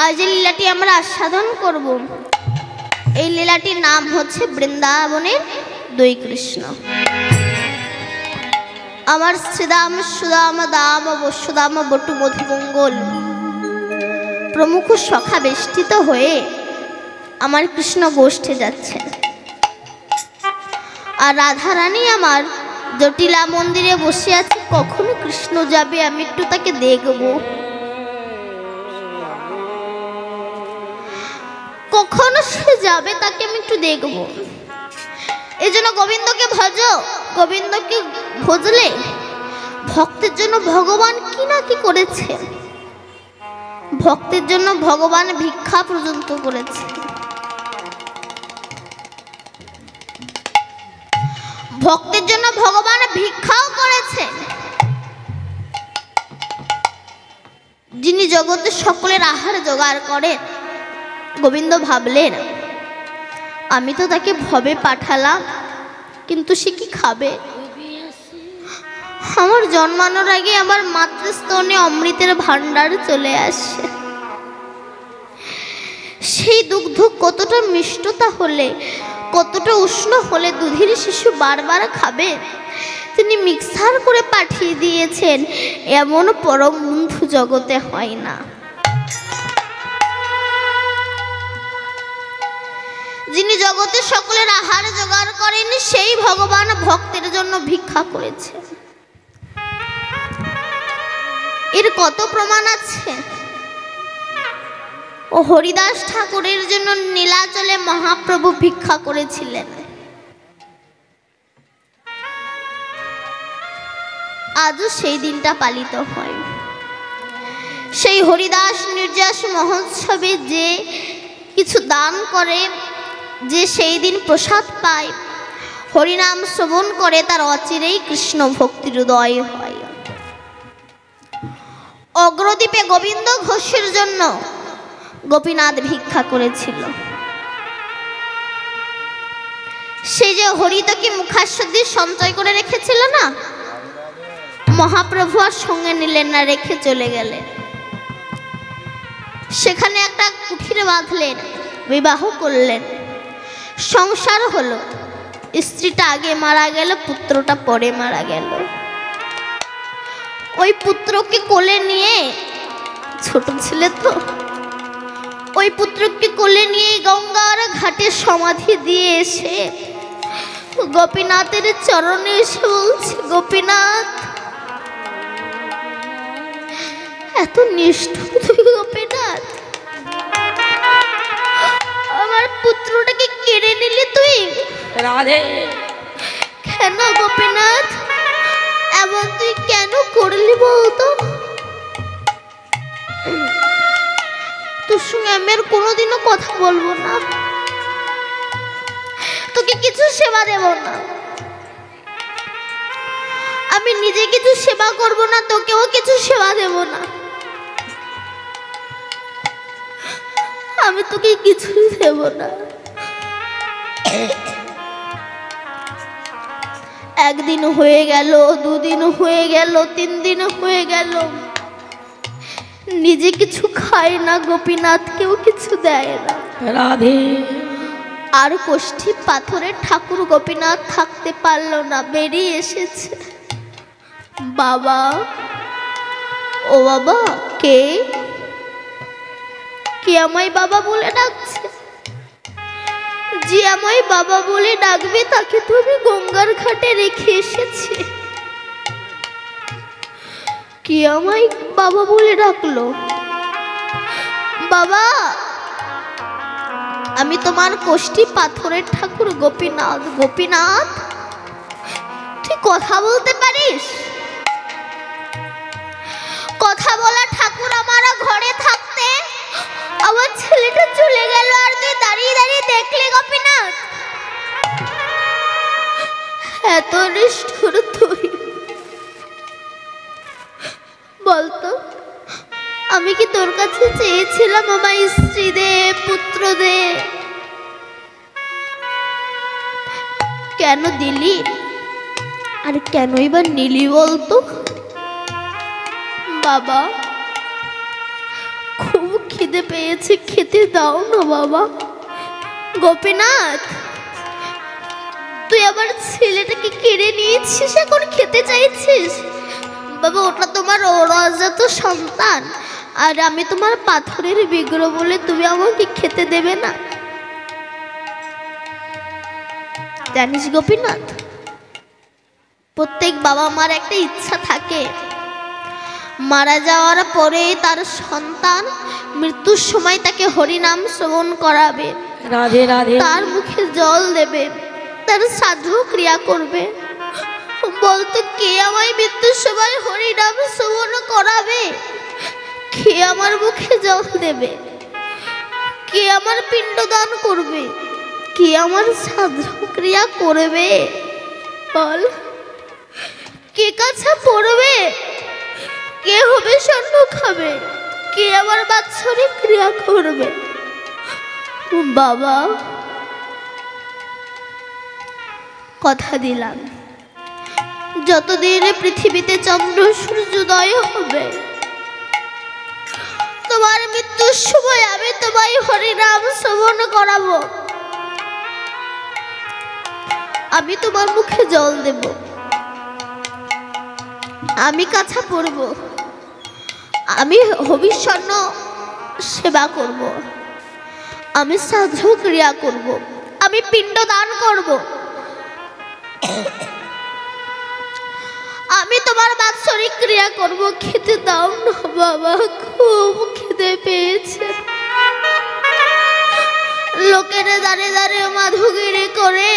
আজ এই লীলাটি আমরা আস্বাদন করব। এই লীলাটির নাম হচ্ছে বৃন্দাবনের দুই কৃষ্ণ। আমার শ্রীদাম সুদাম দাম বসুদাম বটু মধুমঙ্গল প্রমুখ সখা বেষ্টিত হয়ে আমার কৃষ্ণ গোষ্ঠে যাচ্ছে, আর রাধারানী আমার জটিলা মন্দিরে বসে আছে। কখনো কৃষ্ণ যাবে, আমি একটু তাকে দেখব। কখনো সে যাবে, তাকে আমি একটু দেখব। এই জন্য গোবিন্দকে ভজ। গোবিন্দকে ভজলে ভক্তের জন্য ভগবান কি না কি করেছে। ভক্তের জন্য ভগবান ভিক্ষা পর্যন্ত করেছে। ভক্তের জন্য ভগবান ভিক্ষাও করেছেন। যিনি জগতের সকলের আহার জোগাড় করেন, গোবিন্দ ভাবলেন আমি তো তাকে ভবে পাঠালাম, কিন্তু সে কি খাবে? আমার জন্মানোর আগে আমার মাতৃস্তনে অমৃতের ভান্ডার চলে আসে। সেই দুগ্ধ কতটা মিষ্টতা হলে, কতটা উষ্ণ হলে দুধের শিশু বারবার খাবে। তিনি মিক্সার করে পাঠিয়ে দিয়েছেন। এমন পরম বন্ধু জগতে হয় না। যিনি জগতের সকলের আহার জোগাড় করেন, সেই ভগবান ভক্তের জন্য ভিক্ষা করেছে। এর কত প্রমাণ আছে। ও হরিদাস ঠাকুরের জন্য নীলাচলে মহাপ্রভু ভিক্ষা করেছিলেন। আজও সেই দিনটা পালিত হয়। সেই হরিদাস নির্যাস মহোৎসবে যে কিছু দান করে, যে সেই দিন প্রসাদ পায়, হরিনাম শ্রবণ করে, তার অচিরেই কৃষ্ণ ভক্তির উদয় হয়। অগ্রদ্বীপে গোবিন্দ ঘোষের জন্য গোপীনাথ ভিক্ষা করেছিল। সে যে হরিতকে মুখাশ্বদী সঞ্চয় করে রেখেছিল না, মহাপ্রভু আর সঙ্গে নিলেন না, রেখে চলে গেলেন। সেখানে একটা কুঠির বাঁধলেন, বিবাহ করলেন, সংসার হলো। স্ত্রীটা আগে মারা গেল, পুত্রটা পরে মারা গেল। ওই পুত্রকে কোলে নিয়ে, ছোট ছেলে তো, ওই পুত্রকে কোলে নিয়ে গঙ্গার ঘাটে সমাধি দিয়ে এসে গোপীনাথের চরণে এসে বলছে, গোপীনাথ এত নিষ্ঠুর তুই গোপীনাথ, আমার পুত্রটাকে কেড়ে নিলি তুই। রাধে, কেন গোপীনাথ এমন তুই কেন করলি বলতো? তোর সঙ্গে আমি আর কোনোদিনও কথা বলবো না, তোকে কিছু সেবা দেব না, আমি নিজে কিছু সেবা করব না, তোকেও কিছু সেবা দেব না, আমি তোকে কিছু দেব না। একদিন হয়ে গেল, দুদিন হয়ে গেল, 3 দিন হয়ে গেল, নিজে কিছু খায় না, গোপীনাথকেও কিছু দেয় না। রাধে। আর কোষ্ঠী পাথরের ঠাকুর গোপীনাথ থাকতে পারল না, বেরিয়ে এসেছে। বাবা, ও বাবা, কে কে আমায় বাবা বলে ডাকছে? যে আমায় বাবা বলে ডাকবে তাকে তো আমি গঙ্গার ঘাটে রেখে এসেছি। কে আমায় বাবা বলে ডাকলো? বাবা, আমি তোমার কোষ্ঠী পাথরের ঠাকুর গোপীনাথ। গোপীনাথ, তুই কথা বলতে পারিস? কথা বলা ঠাকুর আমার ঘরে থাকতে আমার ছেলেটা চলে গেল, আর তুই দাঁড়িয়ে দাঁড়িয়ে দেখলি গোপীনাথ? এত নিষ্ঠুর তুই? বলতো, আমি কি তোর কাছে চেয়েছিলাম আমার স্ত্রী দে, পুত্র দে? কেন দিলি? আর কেনই বা নিলি বলতো? বাবা, খুব খিদে পেয়েছে, খেতে দাও না বাবা। গোপীনাথ, তুই আমার ছেলেটাকে কেড়ে নিয়েছিস, এখন খেতে চাইছিস? বাবা, ওটা তোমার অজাত সন্তান, আর আমি তোমার পাথরের বিগ্রহ বলে তুমি আমাকে খেতে দেবে না? জানিস গোপীনাথ, প্রত্যেক বাবা মার একটা ইচ্ছা থাকে, মারা যাওয়ার পরে তার সন্তান মৃত্যুর সময় তাকে হরিনাম শ্রবণ করাবে, রাধে রাধে, তার মুখে জল দেবে, তার শ্রাদ্ধ ক্রিয়া করবে। বলতো, কে আমায় মৃত্যুর সময় হরিনাম শ্রবণ করাবে? কে আমার মুখে জল দেবে? কে আমার পিণ্ডদান করবে? কে আমার শ্রাদ্ধ ক্রিয়া করবে? বল, কে কাছে পড়বে? কে হবে স্বর্ণ খাবে? কে আমার বাৎসরিক ক্রিয়া করবে? বাবা, কথা দিলাম, যতদিন পৃথিবীতে চন্দ্র সূর্যোদয় হবে, তোমার মৃত্যুর সময় আমি তোমায় হরিনাম শ্রবণ করাবো। আমি তোমার মুখে জল দেব, আমি কাছা পড়ব, আমি হবিষ্যন্ন সেবা করব, আমি শ্রাদ্ধ ক্রিয়া করব, আমি পিণ্ড দান করব, আমি তোমার বাৎসরিক ক্রিয়া করব। খেতে দাও না বাবা, খুব খিদে পেয়েছে। লোকেরা দাঁড়ে দাঁড়ে মাধুগিরি করে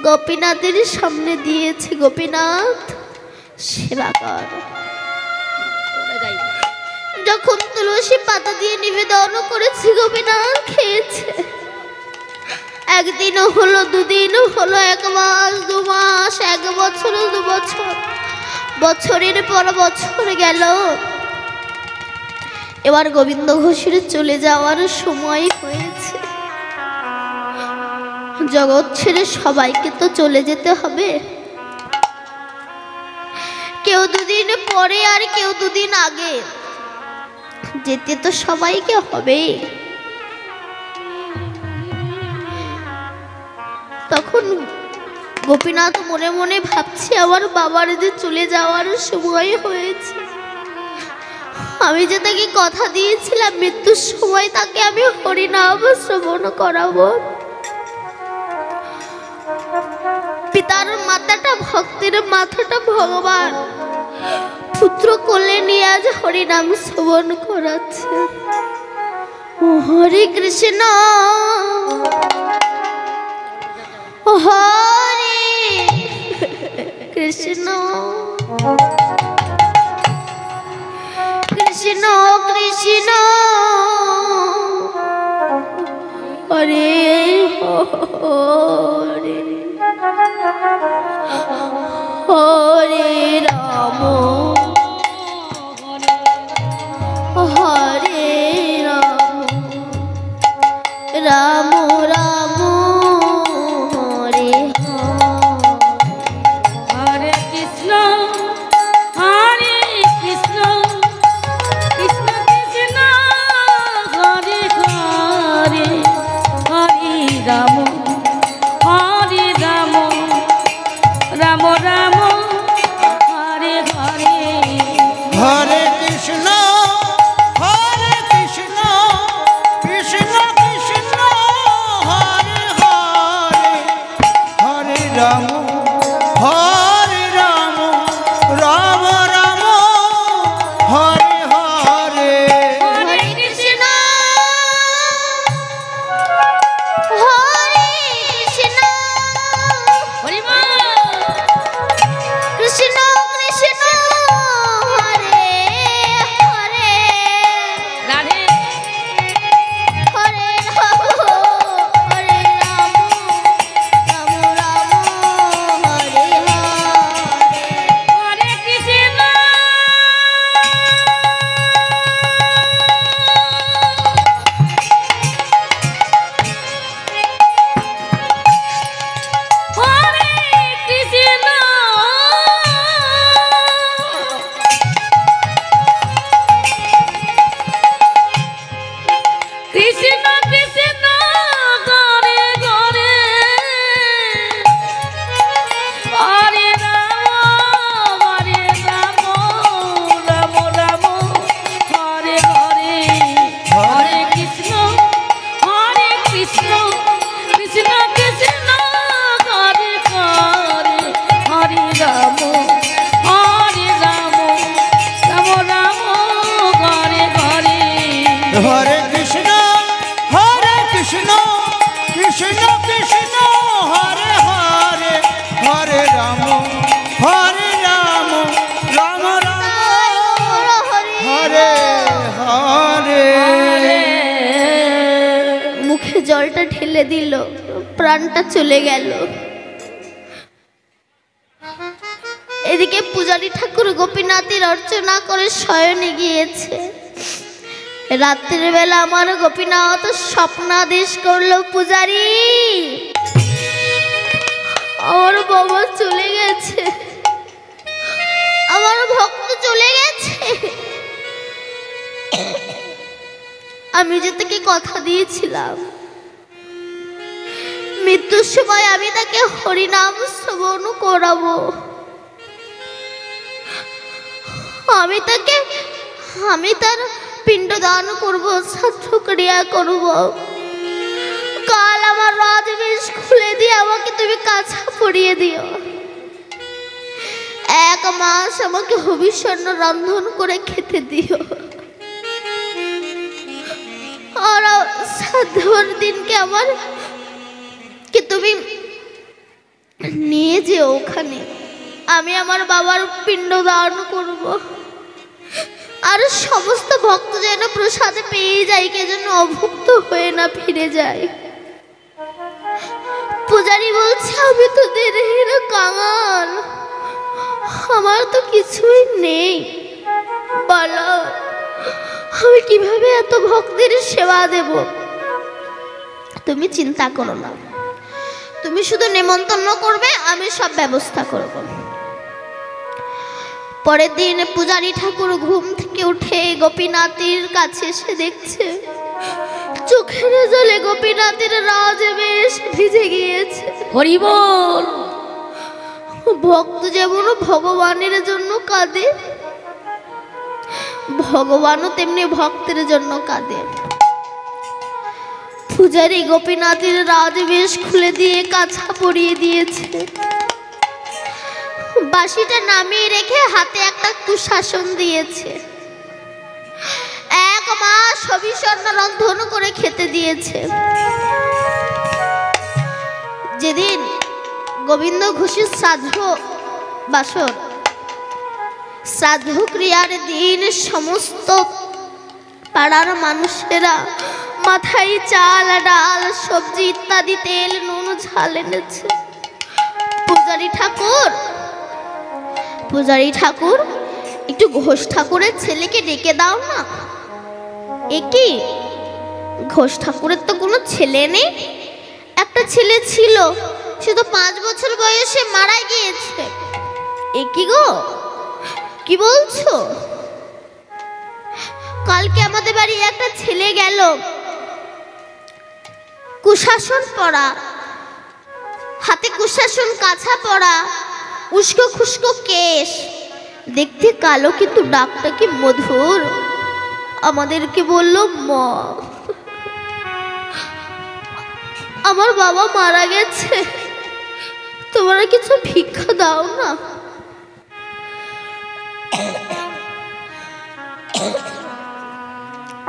গোপীনাথের সামনে দিয়েছে, গোপীনাথ সেবা কর। যখন তুলসী পাতা দিয়ে নিবেদন করেছি, গোপীনাথ খেয়েছে। একদিনও হলো, দুদিনও হলো, 1 মাস, 2 মাস, 1 বছর, 2 বছর, বছরের পর বছর গেল। এবার গোবিন্দ ঘোষের চলে যাওয়ার সময় হয়েছে। জগৎ ছেড়ে সবাইকে তো চলে যেতে হবে, কেউ 2 দিন পরে আর কেউ 2 দিন আগে, যেতে তো সবাইকে হবে। তখন গোপীনাথ মনে মনে ভাবছে, আমার বাবার যে চলে যাওয়ার সময় হয়েছে, আমি যে তাকে কথা দিয়েছিলাম মৃত্যুর সময় তাকে আমি হরিনাম শ্রবণ করাবো। পিতার মাথাটা ভক্তের মাথাটা ভগবান পুত্র কোলে নিয়ে আজ হরিনাম শ্রবণ করাচ্ছে। হরে কৃষ্ণ হরে কৃষ্ণ কৃষ্ণ কৃষ্ণ হরে হরে হরে রাম হরে রাম রাম রাম হরে হরে কৃষ্ণ হরে কৃষ্ণ কৃষ্ণ কৃষ্ণ হরে হরে হরে রাম হরে রাম রাম রাম হরে হরে হরে কৃষ্ণ কৃষ্ণ কৃষ্ণ হরে হরে হরে রাম রাম রাম হরে হরে। মুখে জলটা ঢেলে দিল, প্রাণটা চলে গেল। এদিকে পূজারী ঠাকুর গোপীনাথের অর্চনা করে শয়নে গিয়েছে। রাত্রের বেলা আমার গোপীনাথ স্বপ্নাদেশ করলো, পূজারী আমার বাবা চলে গেছে, আমার ভক্ত চলে গেছে। আমি যে তাকে কথা দিয়েছিলাম মৃত্যুর সময় আমি তাকে হরিনাম শ্রবণ করাবো, আমি তার পিণ্ডদান করব, শ্রাদ্ধ ক্রিয়া করব। কাল আমার রাজবেশ খুলে দিয়ে আমাকে তুমি কাছা পরিয়ে দিও। 1 মাস আমাকে হবিষ্যন্ন রন্ধন করে খেতে দিও। আর শ্রাদ্ধর দিনকে আমার কি তুমি নিয়ে যেও ওখানে, আমি আমার বাবার পিণ্ডদান করব। আর সমস্ত ভক্ত যেন প্রসাদে পেয়ে যায়, কে যেন অভুক্ত হয়ে না ফিরে যায়। পূজারী বলছে আমি তো দেহের কাঙাল, আমার তো কিছুই নেই, বলো আমি কিভাবে এত ভক্তের সেবা দেব? তুমি চিন্তা করো না, তুমি শুধু নেমন্তন্ন করবে, আমি সব ব্যবস্থা করব। পরের দিন পূজারী ঠাকুর ঘুম থেকে উঠে গোপীনাথের কাছে এসে দেখছে চোখের জলে গোপীনাথের রাজবেশ ভিজে গিয়েছে। হরি বল। ভক্ত যেমন ভগবানের জন্য কাঁদে, ভগবানও তেমনি ভক্তের জন্য কাঁদে। পূজারী গোপীনাথের রাজবেশ খুলে দিয়ে কাছা পরিয়ে দিয়েছে। বাঁশিটা নামিয়ে রেখে হাতে একটা কুশাসন দিয়েছে। 1 মাস হবিষ্যন্ন রন্ধন করে খেতে দিয়েছে। যেদিন গোবিন্দ ঘোষের শ্রাদ্ধ বাসর, শ্রাদ্ধ ক্রিয়ার দিন সমস্ত পাড়ার মানুষেরা মাথায় চাল ডাল সবজি ইত্যাদি তেল নুন ঝাল এনেছে। পূজারী ঠাকুর একটু ঘোষ ঠাকুরের ছেলেকে ডেকে দাও না। এ কি, ঘোষ ঠাকুরের তো কোনো ছেলে নেই? একটা ছেলে ছিল, সে তো 5 বছর বয়সে মারা গিয়েছে। এ কি গো, কি বলছো? কালকে আমাদের বাড়ি একটা ছেলে গেল, কুশাসন পরা, হাতে কুশাসন কাছা পরা, উস্কো খুস্কো কেশ, দেখতে কালো কিন্তু ডাকটা কি মধুর। আমাদেরকে বলল, মা আমার বাবা মারা গেছে, তোমরা কিছু ভিক্ষা দাও না।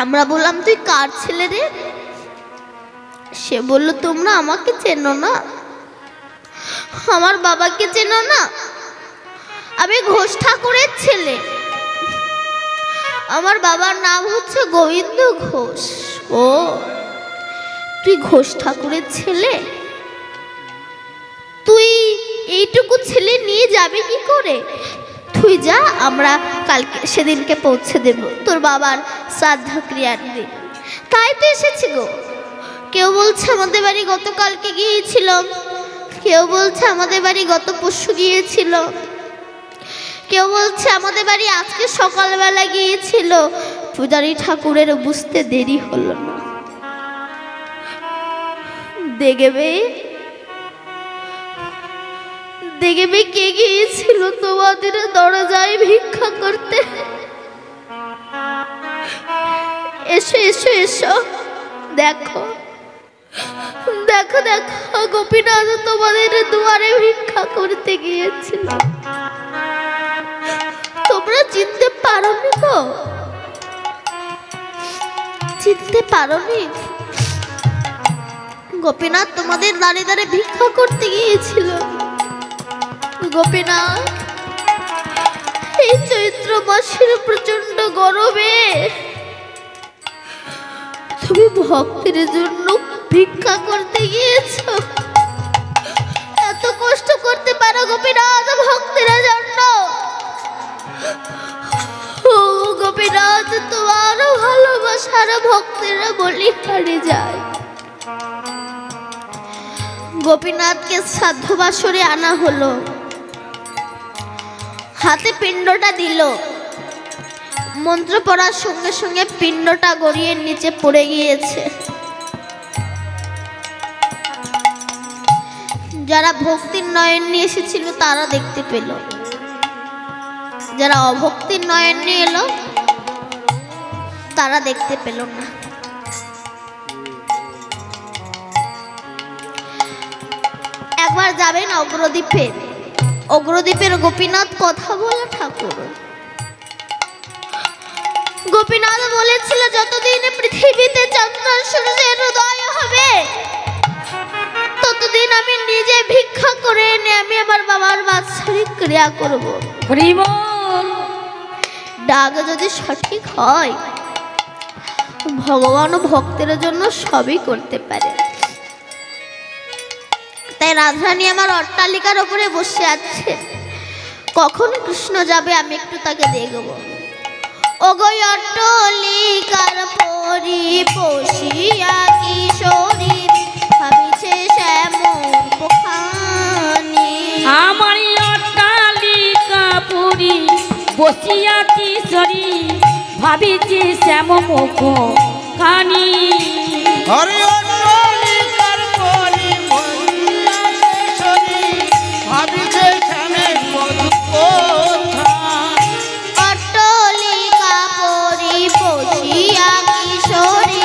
আমরা বললাম তুই কার ছেলে রে? সে বলল তোমরা আমাকে চেনো না, আমার বাবাকে চেনো না, আমি ঘোষ ঠাকুরের ছেলে, আমার বাবার নাম হচ্ছে গোবিন্দ ঘোষ। ও তুই ঘোষ ঠাকুরের ছেলে? তুই এইটুকু ছেলে নিয়ে যাবে কি করে? তুই যা, আমরা কালকে সেদিনকে পৌঁছে দেব তোর বাবার শ্রাদ্ধ ক্রিয়ার দিন। তাই তো এসেছি গো। কেউ বলছে আমাদের বাড়ি গতকালকে গিয়েছিল, কেউ বলছে আমাদের বাড়ি গত পরশু গিয়েছিল, কেউ বলছে আমাদের বাড়ি আজকে সকালবেলা গিয়েছিল। পূজারী ঠাকুরের বুঝতে দেরি হলো না। দেখবে কে গিয়েছিল তোমাদের দরজায় ভিক্ষা করতে? এসো এসো এসো, দেখো দেখো দেখো, গোপীনাথ তোমাদের দুয়ারে ভিক্ষা করতে গিয়েছিল। তোমরা চিনতে পারোনি তো? চিনতে পারোনি? গোপীনাথ তোমাদের দাঁড়ে দাঁড়ে ভিক্ষা করতে গিয়েছিল। গোপীনাথ, এই চৈত্র মাসের প্রচন্ড গরমে তুমি ভক্তের জন্য ভিক্ষা করতে গিয়েছো। এত কষ্ট করতে পারো গোপীনাথ ভক্তের জন্য? ও গোপীনাথ, তোমার ভালোবাসার ভক্তেরা বলি হারে যায়। গোপীনাথকে শ্রাদ্ধ বাসরে আনা হলো, হাতে পিণ্ডটা দিল। মন্ত্র পড়ার সঙ্গে সঙ্গে পিণ্ডটা গড়িয়ে নিচে পড়ে গিয়েছে। যারা ভক্তির নয়ন নিয়ে এসেছিল তারা দেখতে পেল, যারা অভক্তির নয়ন নিয়ে এলো তারা দেখতে পেল না। একবার যাবেন অগ্রদ্বীপে, অগ্রদ্বীপের গোপীনাথ কথা বলা ঠাকুর। গোপীনাথ বলেছিল যতদিন পৃথিবীতে চন্দ্র সূর্যের উদয় হবে ততদিন আমি নিজে ভিক্ষা করে এনে আমি আমার বাবার বাৎসরিক ক্রিয়া করব। ডাক যদি সঠিক হয় ভগবান ও ভক্তের জন্য সবই করতে পারে। তাই রাধারানী আমার অট্টালিকার উপরে বসে আছে, কখন কৃষ্ণ যাবে আমি একটু তাকে দেখব। ওগো অট্টালিকার পরি বসিয়া কিশোরী ভাবিছে শ্যামল পোখানি। আমার অট্টালিকা পুরি বসিয়া কিশোরী ভাবিছে শ্যাম মুখ খানি। হরে অট্টালিকার পরি বসিয়া কিশোরী ভাবিছে শ্যামের মধু কোথায়। অট্টালিকা পরি বসিয়া কিশোরী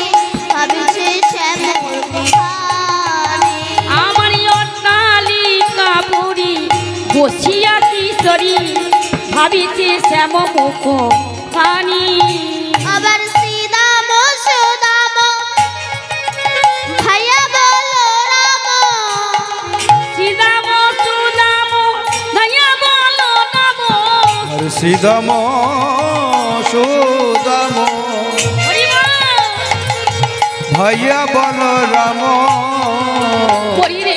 ভাবিছে শ্যামল পোখানি। আমার অট্টালিকা পুরি বসিয়া কিশোরী ভাবিছে শ্যাম মুখ খানি। আবার শ্রীদাম সুদাম ভাইয়া বলো রাম। শ্রীদাম সুদাম ভাইয়া বলো নাম। হরে শ্রীদাম সুদাম ভাইয়া বল রাম। হরি রে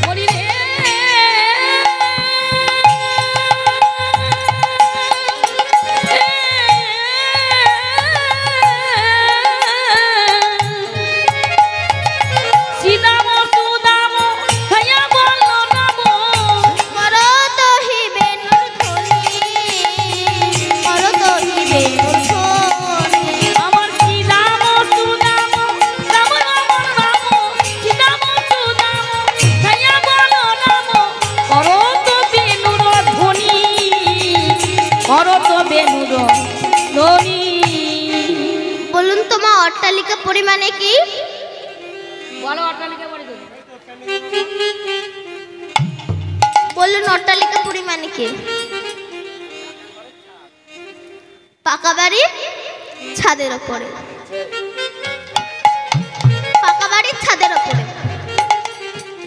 হরি রে শ্রীদাম সুদাম ভাইয়া বলো নাম। মরত হিবে নুরধনি, মরত হিবে নুরধনি। আমার শ্রীরাম সুদাম রাম রাম রাম শ্রীরাম সুদাম ভাইয়া বলো নাম। করত বেনুর ধ্বনি, করত বেনুর ধ্বনি। বলুন তোমার অট্টালিকা পরিমাণে কি? বলো অট্টালিকা বাড়ি কই? বলুন অট্টালিকা পরিমাণে কি? পাকা বাড়ি ছাদের ওপরে, পাকা বাড়ির ছাদের ওপরে।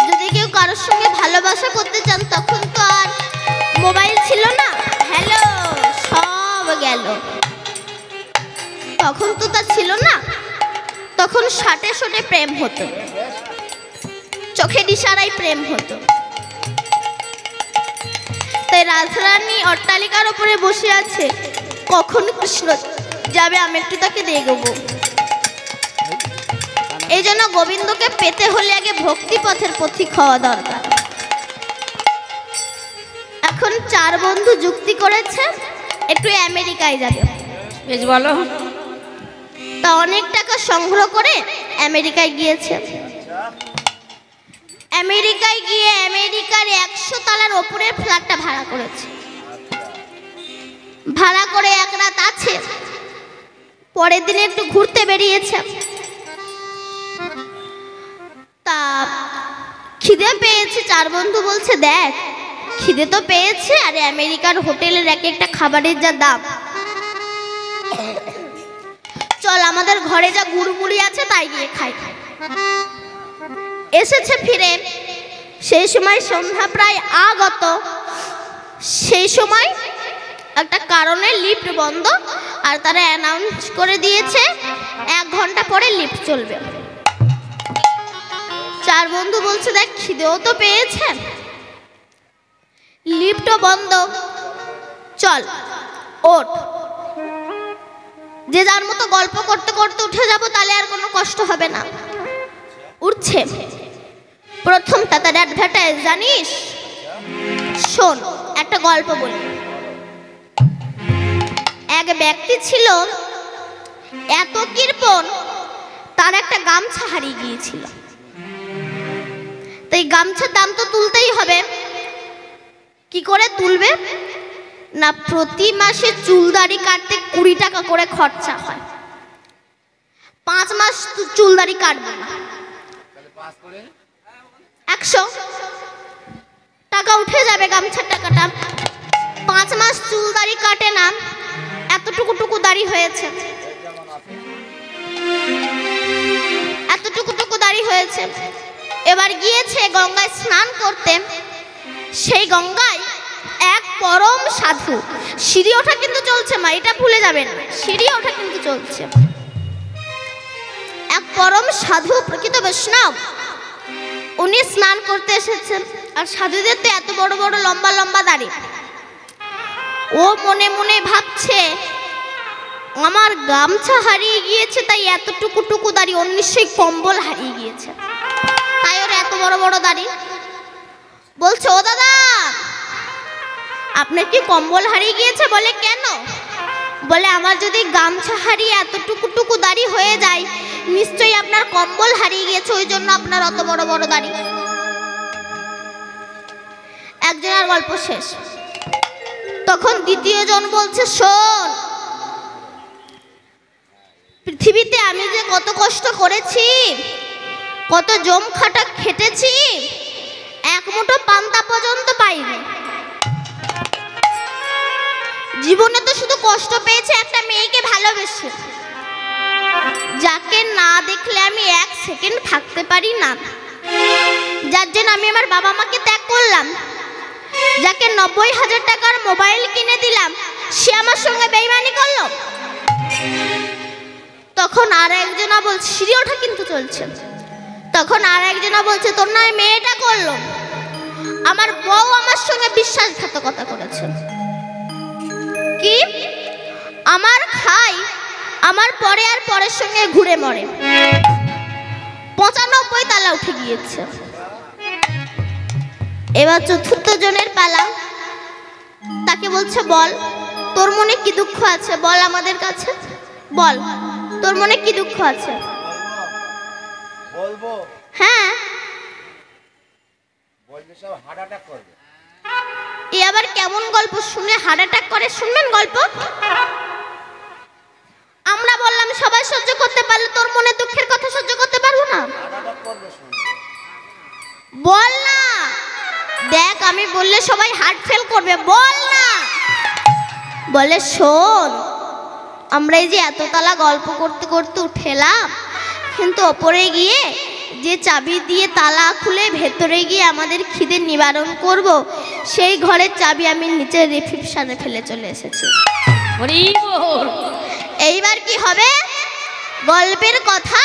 যদি কেউ কারোর সঙ্গে ভালোবাসা করতে চান তখন তো আর মোবাইল ছিল না, হ্যালো সব গেল। তখন তো তা ছিল না, তখন শাটে শোটে প্রেম হতো, চোখের ইশারায় প্রেম হতো। তাই রাধারানী অট্টালিকার উপরে বসে আছে, কখন কৃষ্ণ যাবে আমি একটু তাকে দেখব। এই জন্য গোবিন্দকে পেতে হলে আগে ভক্তি পথের পথিক হওয়া দরকার। এখন চার বন্ধু যুক্তি করেছে একটু আমেরিকায় যাবে। বেশ বলো। তা অনেক টাকা সংগ্রহ করে আমেরিকায় গিয়েছে। আমেরিকায় গিয়ে আমেরিকার 100 তলার ওপরের ফ্ল্যাটটা ভাড়া করেছে। ভাড়া করে এক রাত আছে, পরের দিনে একটু ঘুরতে বেরিয়েছে। তা খিদে পেয়েছে। চার বন্ধু বলছে, দেখ খিদে তো পেয়েছে, আরে আমেরিকার হোটেলের এক একটা খাবারের যা দাম, চল আমাদের ঘরে যা গুড়মুড়ি আছে তাই গিয়ে খাই। এসেছে ফিরে, সেই সময় সন্ধ্যা প্রায় আগত। সেই সময় একটা কারণে লিফট বন্ধ, আর তারা অ্যানাউন্স করে দিয়েছে 1 ঘন্টা পরে লিফট চলবে। চার বন্ধু বলছে, দেখ খিদেও তো পেয়েছে, লিফটও বন্ধ, চল ওঠ, যে যার মতো গল্প করতে করতে উঠে যাব, তাহলে আর কোনো কষ্ট হবে না। উঠছে। প্রথমটা তার অ্যাডভার্টাইজ, জানিস? শোন একটা গল্প বলি। এক ব্যক্তি ছিল এত কৃপণ, তার একটা গামছা হারিয়ে গিয়েছিল। তাই গামছার দাম তো তুলতেই হবে। কি করে তুলবে না, প্রতি মাসে চুলদাড়ি কাটতে 20 টাকা করে খরচা হয়। 5 মাস চুলদাড়ি কাটবে না, 100 টাকা উঠে যাবে গামছার টাকাটা। 5 মাস চুলদাড়ি কাটে না, এতটুকু দাড়ি হয়েছে, এতটুকু দাড়ি হয়েছে। এবার গিয়েছে গঙ্গায় স্নান করতে। সেই গঙ্গায় এক পরম সাধু, সিঁড়ি ওঠা কিন্তু চলছে মা, এটা ভুলে যাবেন, সিঁড়ি ওঠা কিন্তু চলছে। এক পরম সাধু, প্রকৃত বৈষ্ণব, উনি স্নান করতে এসেছেন। আর সাধুদের তো এত বড় বড় লম্বা লম্বা দাড়ি। ও মনে মনে ভাবছে, আমার গামছা হারিয়ে গিয়েছে, তাই এতটুকু দাড়ি, ওর নিশ্চয়ই কম্বল হারিয়ে গিয়েছে, তাই ওর এত বড় বড় দাড়ি। বলছে, ও দাদা আপনার কি কম্বল হারিয়ে গিয়েছে? বলে, কেন? বলে, আমার যদি গামছা হারিয়ে এতটুকু দাড়ি হয়ে যায়, নিশ্চয়ই আপনার কম্বল হারিয়ে গিয়েছে, ওই জন্য আপনার অত বড় বড় দাড়ি। একজনের গল্প শেষ। তখন দ্বিতীয় জন বলছে, শোন, পৃথিবীতে আমি যে কত কষ্ট করেছি, কত জম খাটা খেটেছি, এক মুঠো পান্তা পর্যন্ত পাইনি। জীবনে তো শুধু কষ্ট পেয়েছে একটা মেয়েকে ভালোবেসে, যাকে না দেখলে আমি 1 সেকেন্ড থাকতে পারি না, যার জন্য আমি আমার বাবা মাকে ত্যাগ করলাম, যাকে 90,000 টাকার মোবাইল কিনে দিলাম, সে আমার সঙ্গে বেইমানি করলো। তখন আর একজনা বলছে, সিঁড়ি ওঠা কিন্তু চলছে। তখন আর একজনা বলছে, তোর নয় মেয়েটা করলো, আমার বউ আমার সঙ্গে বিশ্বাসঘাতকতা করেছে। কি? আমার খাই, আমার পরে আর পরের সঙ্গে ঘুরে মরে, 95 তালা উঠে গিয়েছে। এবার চতুর্থ জনের পালা। তাকে বলছে, বল তোর মনে কি দুঃখ আছে, বল আমাদের কাছে, বল তোর মনে কি দুঃখ আছে। বলবো? হ্যাঁ। বললে সব হার্ট অ্যাটাক করবে। এ আবার কেমন গল্প শুনে হার্ট অ্যাটাক করে? শুনবেন গল্প? আমরা বললাম সবাই সহ্য করতে পারলে, তোর মনে দুঃখের কথা সহ্য করতে পারবো না? বল না। দেখ আমি বললে সবাই হার্ট ফেল করবে, বল না। বলে, শোন, আমরা এই যে এততলা গল্প করতে করতে উঠেলাম, কিন্তু ওপরে গিয়ে যে চাবি দিয়ে তালা খুলে ভেতরে গিয়ে আমাদের খিদে নিবারণ করব, সেই ঘরের চাবি আমি নিচে রিসেপশনে ফেলে চলে এসেছি। এইবার কি হবে? গল্পের কথা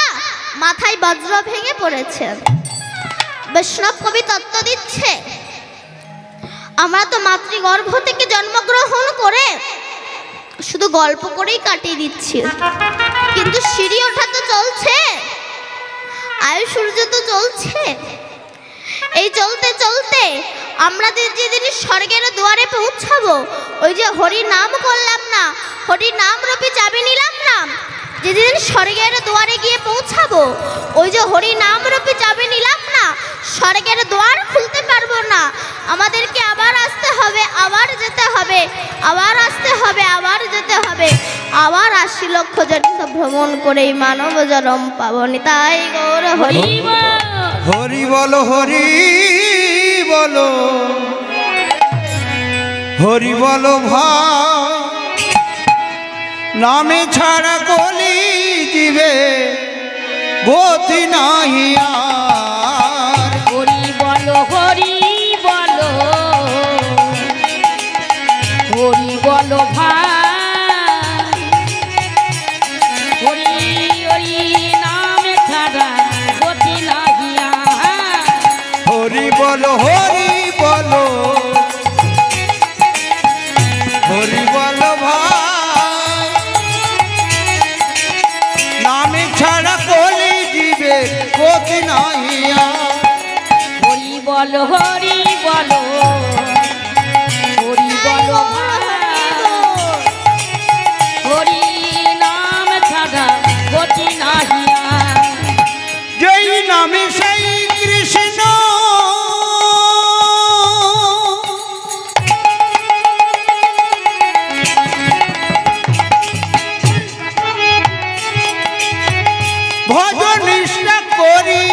মাথায় বজ্র ভেঙে পড়েছে। বৈষ্ণব কবি তত্ত্ব দিচ্ছে, আমরা তো মাতৃগর্ভ থেকে জন্মগ্রহণ করে শুধু গল্প করেই কাটিয়ে দিচ্ছি, কিন্তু সিঁড়ি ওঠা তো চলছে, আয়ু সূর্য তো চলছে। এই চলতে চলতে আমরা যেদিন স্বর্গের দুয়ারে পৌঁছাবো, ওই যে হরি নাম করলাম না, হরি নাম রূপী চাবি নিলাম না, যেদিন স্বর্গের দুয়ারে গিয়ে পৌঁছাবো, ওই যে হরি নাম রূপী চাবি নিলাম না, স্বর্গের দুয়ার খুলতে পারবো না। আমাদেরকে আবার আসতে হবে, আবার যেতে হবে, আবার আসতে হবে, আবার যেতে হবে, আবার 80 লক্ষ জনিত ভ্রমণ করে এই মানব জন্ম পাবনি। তাই গৌর হরি। হরি বলো হরি বলো, হরি বলো ভাই, নামে ছাড়া কলি জীবে গতি নাহি আর। হরি বলো হরি বলো, হরি বলো ভাই, হরি হরি নামে ছাড়া গতি নাহি আর। হরি বলো হরি বলো, হরি বলো ভাই, নামে ছাড়া কলি জীবে গতি নাহি আর। হরি বলো হরি বলো, হরি বলো ভাই, হরি নাম ছাড়া গতি নাহি আর। যেই নামে সেই কৃষ্ণ, ভজন নিষ্ঠা করি,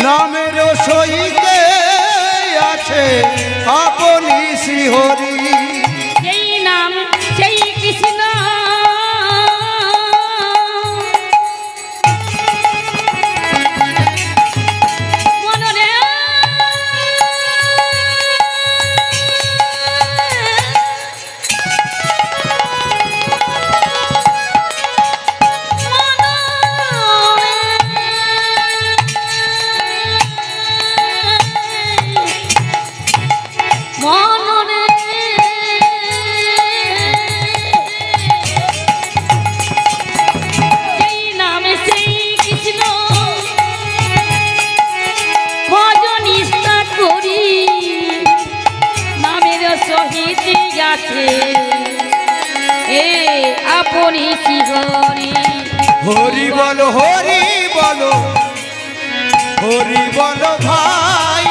নামের সহিতে আছে আপনি শ্রীহরি। সেই নাম সেই কৃষ্ণ, মনরে মনরে সেই নামে সেই কৃষ্ণ ভজন ইচ্ছা করি, নামের সহিত আছে এ আপনি শিহরি। হরি বলো হরি বলো, হরি বলো ভাই,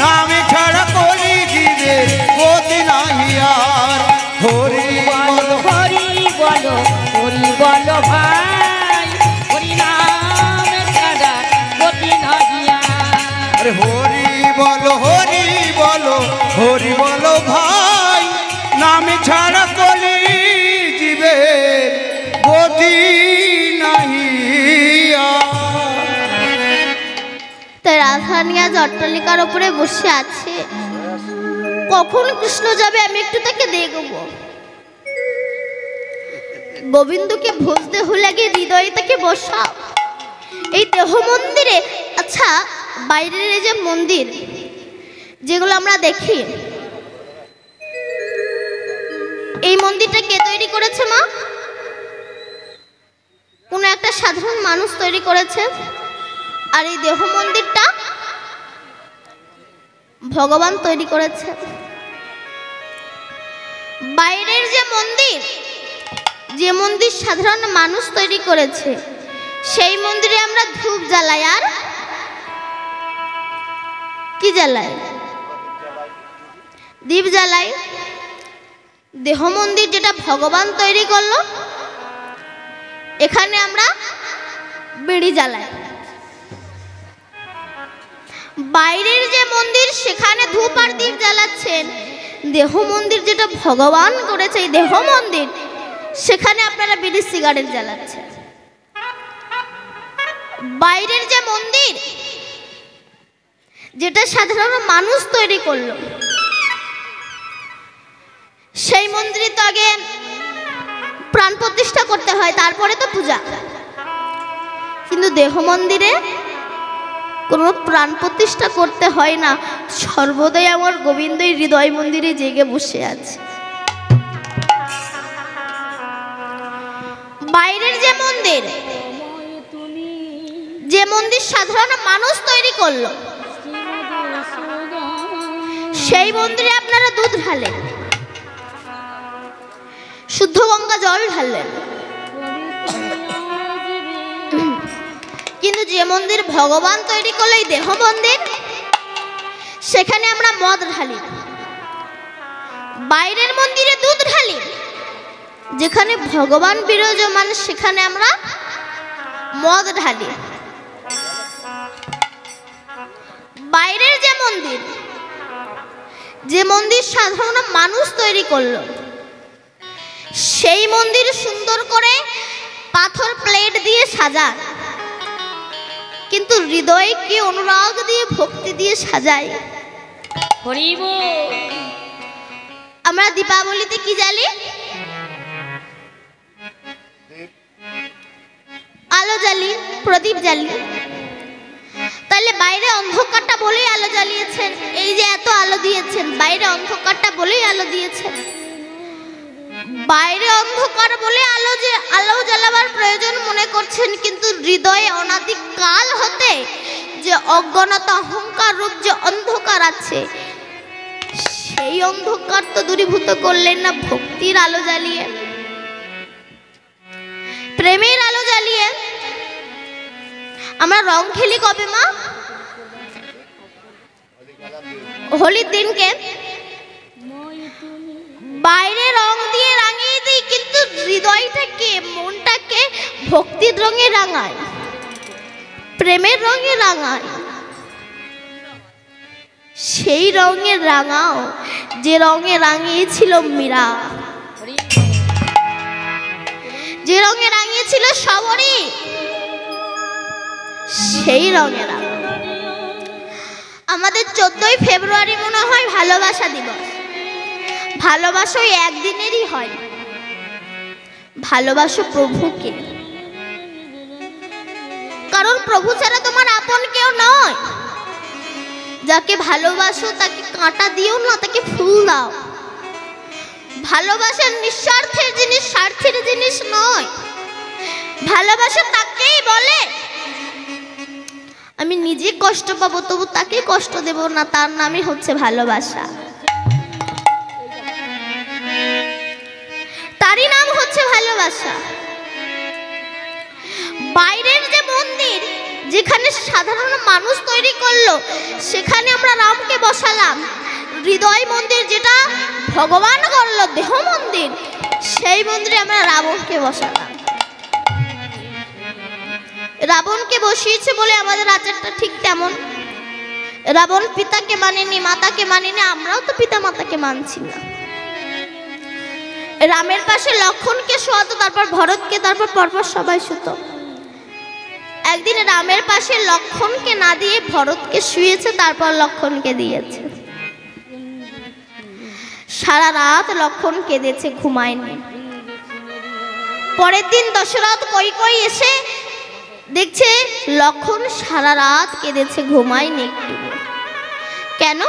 নামে ছাড়া কলি জীবে গতি নাহি আর। হরি বলো হরি বলো, হরি বলো ভাই, হরি নাম ছাড়া গতি নাহি আর। আরে হরি বলো হরি বলো, হরি বলো ভাই, নামে ছাড়া কলি জীবে গতি নাহি আর। তাই রাধারানী আজ অট্টালিকার উপরে বসে আছে, কখন কৃষ্ণ যাবে আমি একটু তাকে দেখব। গোবিন্দকে ভজতে হলে আগে হৃদয়ে তাকে বসাও। এই দেহ মন্দিরে, আচ্ছা বাইরের এই যে মন্দির যেগুলো আমরা দেখি, এই মন্দিরটা কে তৈরি করেছে মা? কোনো একটা সাধারণ মানুষ তৈরি করেছে। আর এই দেহ মন্দিরটা ভগবান তৈরি করেছে। বাইরের যে মন্দির, যে মন্দির সাধারণ মানুষ তৈরি করেছে, সেই মন্দিরে আমরা ধূপ জ্বালাই আর কি জ্বালাই? দীপ জ্বালাই। দেহ মন্দির যেটা ভগবান তৈরি করলো, এখানে আমরা বিড়ি জ্বালাই। বাইরের যে মন্দির সেখানে ধূপ আর দীপ জ্বালাচ্ছেন। দেহ মন্দির যেটা ভগবান করেছে, এই দেহ মন্দির, সেখানে আপনারা বিড়ি সিগারেট জ্বালাচ্ছেন। বাইরের যে মন্দির যেটা সাধারণ মানুষ তৈরি করলো, সেই মন্দিরে তো আগে প্রাণ প্রতিষ্ঠা করতে হয়, তারপরে তো পূজা। কিন্তু দেহ মন্দিরে কোনো প্রাণ প্রতিষ্ঠা করতে হয় না, সর্বদাই আমার গোবিন্দই হৃদয় মন্দিরে জেগে বসে আছে। বাইরের যে মন্দির, যে মন্দির সাধারণ মানুষ তৈরি করলো, সেই মন্দিরে আপনারা দুধ ঢালেন, শুদ্ধ গঙ্গা জল ঢাললেন। কিন্তু যে মন্দির ভগবান তৈরি করলো, এই দেহ মন্দির, সেখানে আমরা মদ ঢালি। বাইরের মন্দিরে দুধ ঢালি, যেখানে ভগবান বিরাজমান সেখানে আমরা মদ ঢালি। বাইরের যে মন্দির সাধারণ মানুষ তৈরি করলো, সেই মন্দির সুন্দর করে পাথর প্লেট দিয়ে সাজায়, কিন্তু হৃদয়কে অনুরাগ দিয়ে ভক্তি দিয়ে সাজায়। আমরা দীপাবলিতে কি জ্বালি? আলো জ্বালি, প্রদীপ জ্বালি। তাহলে বাইরে অন্ধকারটা বলেই আলো জ্বালিয়েছেন। এই যে এত আলো দিয়েছেন, বাইরে অন্ধকারটা বলেই আলো দিয়েছেন। বাইরে অন্ধকার বলে আলো জ্বালাবার প্রয়োজন মনে করছেন, কিন্তু হৃদয়ে অনাদিকাল হতে যে অজ্ঞানতা অহংকার রূপ যে অন্ধকার আছে, সেই অন্ধকার তো দূরীভূত করলেন না ভক্তির আলো জ্বালিয়ে, প্রেমের আলো জ্বালিয়ে। আমরা রং খেলি কবে মা? হোলির দিনকে বাইরে রং দিয়ে রাঙিয়ে দিই, কিন্তু হৃদয়টাকে, মনটাকে ভক্তির রঙে রাঙায়, প্রেমের রঙে রাঙায়। সেই রঙে রাঙাও যে রঙে রাঙিয়েছিল মীরা, যে রঙে রাঙিয়েছিল সবরী, সেই রঙে রাঙাও। আমাদের 14ই ফেব্রুয়ারি মনে হয় ভালোবাসা দিবস। ভালোবাসা ওই একদিনেরই হয়। ভালোবাসো প্রভুকে, কারণ প্রভু ছাড়া তোমার আপন কেউ নয়। যাকে ভালোবাসো তাকে কাঁটা দিও না, তাকে ফুল দাও। ভালোবাসা নিঃস্বার্থের জিনিস, স্বার্থের জিনিস নয়। ভালোবাসা তাকেই বলে আমি নিজে কষ্ট পাবো তবু তাকে কষ্ট দেব না, তার নামই হচ্ছে ভালোবাসা। তারই নাম হচ্ছে ভালোবাসা। বাইরের যে মন্দির যেখানে সাধারণ মানুষ তৈরি করলো, সেখানে আমরা রামকে বসালাম। হৃদয় মন্দির যেটা ভগবান করলো, দেহ মন্দির, সেই মন্দিরে আমরা রাবণকে বসালাম। রাবণকে বসিয়েছে বলে আমাদের আচারটা ঠিক তেমন। রাবণ পিতাকে মানেনি, মাতাকে মানেনি, আমরাও তো পিতা মাতাকে মানছি না। রামের পাশে লক্ষণকে শোয়াতো, তারপর ভরতকে, তারপর পরপর সবাই শুতো। একদিন রামের পাশে লক্ষণকে না দিয়ে ভরতকে শুয়েছে, তারপর লক্ষণকে দিয়েছে। সারা রাত লক্ষণ কেঁদেছে, ঘুমায়নি। পরের দিন দশরথ কই এসে দেখছে লক্ষণ সারা রাত কেঁদেছে, ঘুমায়নি একটু। কেন?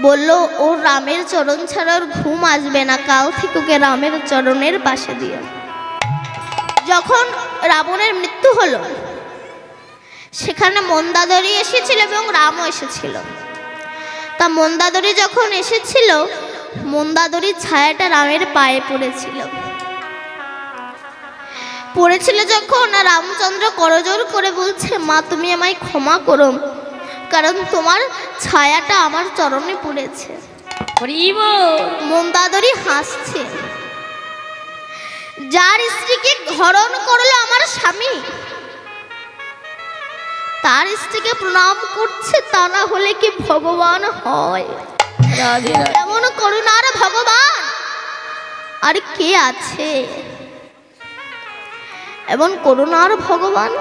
বলল ওর রামের চরণ ছাড়া ওর ঘুম আসবে না, কাল থেকে ওকে রামের চরণের পাশে দিয়ে। যখন রাবণের মৃত্যু হলো, সেখানে মন্দাদরী এসেছিল এবং রামও এসেছিল। তা মন্দাদরী যখন এসেছিল, মন্দাদরীর ছায়াটা রামের পায়ে পড়েছিল। যখন রামচন্দ্র করজোড় করে বলছে, মা তুমি আমায় ক্ষমা করো, কারণ তোমার ছায়াটা আমার চরণে পড়েছে। মন্দাদরী হাসছে। যার স্ত্রীকে হরণ করলো আমার স্বামী, তার স্ত্রীকে প্রণাম করছে, তা না হলে কি ভগবান হয়? এমন করুণার ভগবান আর কে আছে? এমন করুণার ভগবান।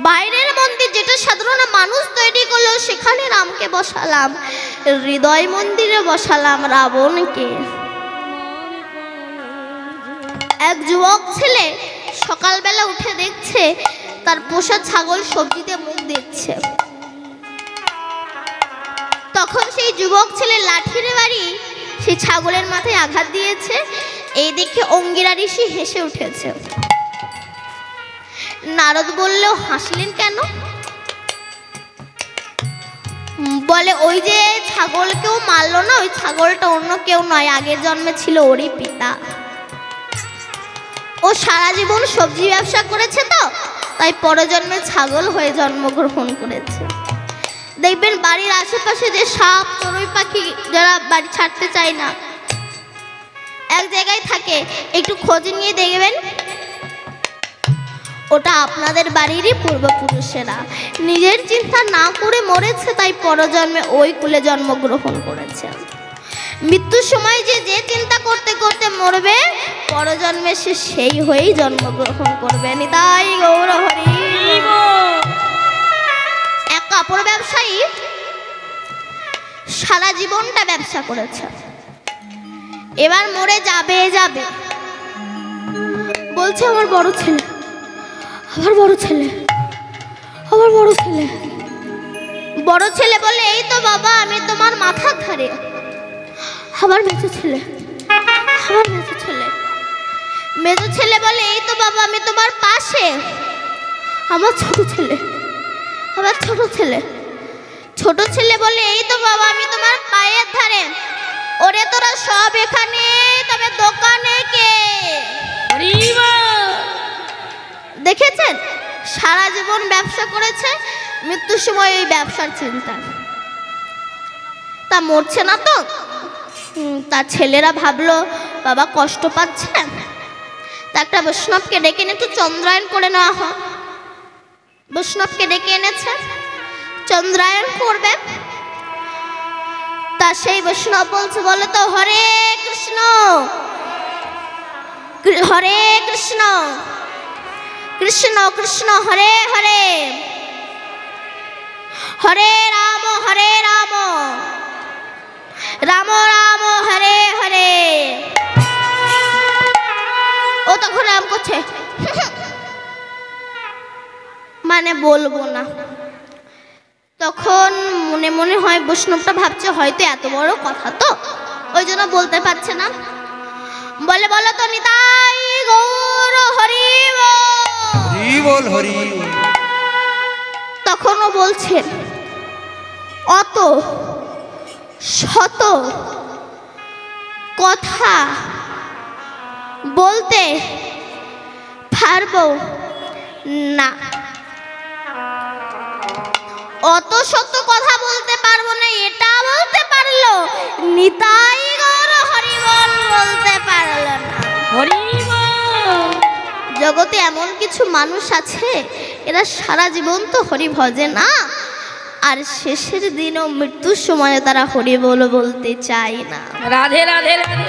বাইরের মন্দির যেটা সাধারণ মানুষ তৈরি করলো, সেখানে রামকে বসালাম। হৃদয় মন্দিরে বসালাম রাবণকে। এক যুবক ছেলে সকালবেলা উঠে দেখছে তার পোষা ছাগল সবজিতে মুখ দিচ্ছে। তখন সেই যুবক ছেলে লাঠির বাড়ি সেই ছাগলের মাথায় আঘাত দিয়েছে। এই দেখে অঙ্গিরা ঋষি হেসে উঠেছে। নারদ বলল, হাসলেন কেন? বলে, ওই যে ছাগলকেও মারলো না, ওই ছাগলটা অন্য কেউ নয়, আগের জন্মে ছিল ওরই পিতা। ও সারা জীবন সবজি ব্যবসা করেছে, তো তাই পরজন্মে ছাগল হয়ে জন্মগ্রহণ করেছে। দেখবেন বাড়ির আশেপাশে যে সাপ, চড়ুই পাখি যারা বাড়ি ছাড়তে চায় না, এক জায়গায় থাকে, একটু খোঁজ নিয়ে দেখবেন ওটা আপনাদের বাড়িরই পূর্বপুরুষেরা নিজের চিন্তা না করে মরেছে, তাই পরজন্মে ওই কুলে জন্মগ্রহণ করেছে। মৃত্যুর সময় যে যে চিন্তা করতে করতে মরবে, পরজন্মে সে সেই হয়েই জন্মগ্রহণ করবে। নিতাই গৌর হরি। এক কাপড় ব্যবসায়ী সারা জীবনটা ব্যবসা করেছে, এবার মরে যাবে যাবে, বলছে আমার বড় ছেলে, আমার বড় ছেলে, আমার বড় ছেলে। বড় ছেলে বলে এই তো বাবা আমি তোমার মাথার ধারে। আমার মেজো ছেলে, আমার মেজো ছেলে। মেজো ছেলে বলে এই তো বাবা আমি তোমার পাশে। আমার ছোট ছেলে, আমার ছোট ছেলে। ছোট ছেলে বলে এই তো বাবা আমি তোমার পায়ের ধারে। ওরে তোরা সব এখানে, তবে দোকানে কে? দেখেছেন, সারা জীবন ব্যবসা করেছে, মৃত্যুর সময় ওই ব্যবসার চিন্তা। তা মরছে না তো, তার ছেলেরা ভাবলো বাবা কষ্ট পাচ্ছে, তা একটা বৈষ্ণবকে ডেকে এনে একটু চন্দ্রায়ণ করে নেওয়া হয়। বৈষ্ণবকে ডেকে এনেছে, চন্দ্রায়ণ করবে। তা সেই বৈষ্ণব বলছে, বলে তো হরে কৃষ্ণ, হরে কৃষ্ণ, কৃষ্ণ কৃষ্ণ হরে হরে, হরে রাম, রাম রাম হরে হরে। ও তখন রাম করছে, মানে বলবো না। তখন মনে মনে হয় বৈষ্ণবটা ভাবছে হয়তো এত বড় কথা তো, ওই জন্য বলতে পারছে না। বলে বলো তো নিতাই গৌর হরি বল, হরি। তখনও বলছেন অত শত কথা বলতে পারবো না, অত শত কথা বলতে পারবো না, এটা বলতে পারলো, নিতাই গৌর হরি বল বলতে পারলো না। জগতে এমন কিছু মানুষ আছে, এরা সারা জীবন তো হরি ভজে না, আর শেষের দিনও মৃত্যুর সময় তারা হরি বল বলতে চায় না। রাধে রাধে রাধে।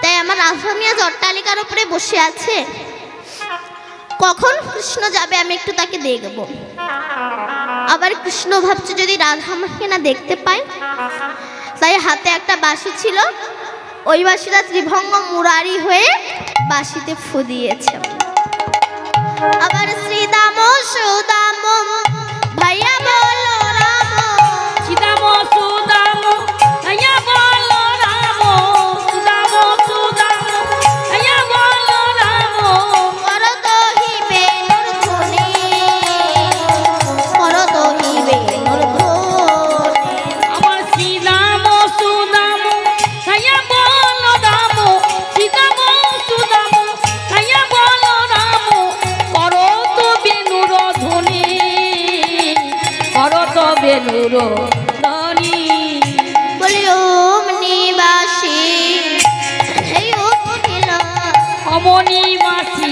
তাই আমার রাধামিয়া অট্টালিকার উপরে বসে আছে, কখন কৃষ্ণ যাবে আমি একটু তাকে দেখব। আবার কৃষ্ণ ভাবছে যদি রাধা আমাকে না দেখতে পায়, তাই হাতে একটা বাঁশি ছিল, ওই বাঁশিটা ত্রিভঙ্গ মুরারি হয়ে বাঁশিতে ফু দিয়েছে। আবার শ্রীদাম সুদাম ভাইয়া বলো রাম, শ্রীদাম সুদাম ভাইয়া বলো রাম, শ্রীদাম সুদাম ভাইয়া বলো রাম। করত হিবে নুরধুনি, করত হিবে নুরধুনি। আমার শ্রীদাম সুদাম ভাইয়া বলো রাম, শ্রীদাম সুদাম ভাইয়া বলো রাম। করত বেনুর ধ্বনি, করত বেনুর ধ্বনি। বলি ওম নিবাসী এই উঠিল, অমনি মাসি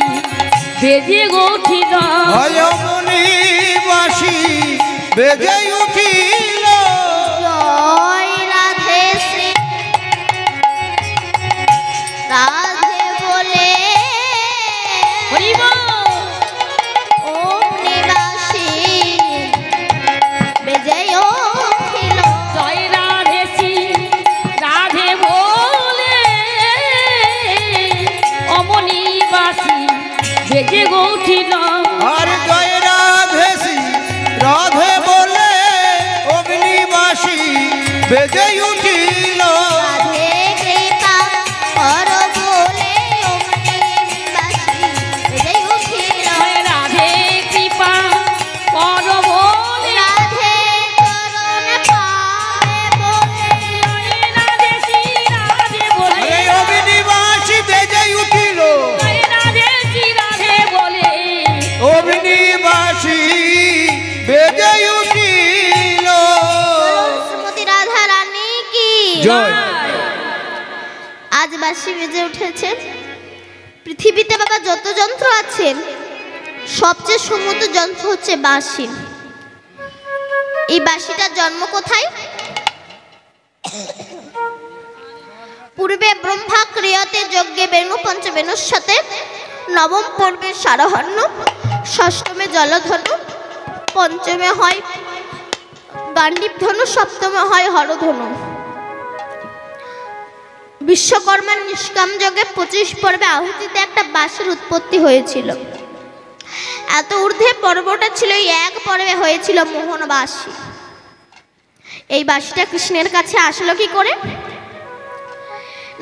বেজে গঠিল, অয়মনি বাসি বেজে উঠিল। জয় রাধে শ্রী রাধে বলে হরিব ওম নিবাসী বেজয় উঠিল। জয় রাধে শ্রী রাধে বলে, অমনি বাসি বেজে গঠিল। আর জয় রাধেশি রাধে বলে অগ্নিবাসী বেজে উঠিল। রাধে কৃপা কর বলে ওম নিবাসী বেজয় উঠিল। জয় রাধে কৃপা কর বলে, রাধে চরণ পাবে বলে, জয় রাধে শ্রী রাধে বলে, আরে অগ্নিবাসী বেজে উঠিল। জয় রাধে শ্রী রাধে বলে। অগ্নিবাসী বেজে উঠিল। শ্রীমতী রাধা রানী কি জয়। আজ বাঁশি বেজে উঠেছে। পৃথিবীতে বাবা যত যন্ত্র আছে সবচেয়ে সমুদ্র যন্ত্র হচ্ছে বাঁশি। এই বাঁশিটার জন্ম কোথায়? পূর্বে ব্রহ্মা ক্রিয়াতে যজ্ঞে বেণু, পঞ্চবেণুর সাথে নবম পর্বে সারহন্য, ষষ্ঠমে জলধনু, পঞ্চমে হয় গান্ডীব ধনু, সপ্তমে হয় হরধনু। বিশ্বকর্মার নিষ্কাম যজ্ঞে 25 পর্বে আহুতিতে একটা বাঁশির উৎপত্তি হয়েছিল। এত ঊর্ধ্বে পর্বটা ছিল, এই এক পর্বে হয়েছিল মোহন বাঁশি। এই বাঁশিটা কৃষ্ণের কাছে আসলো কি করে?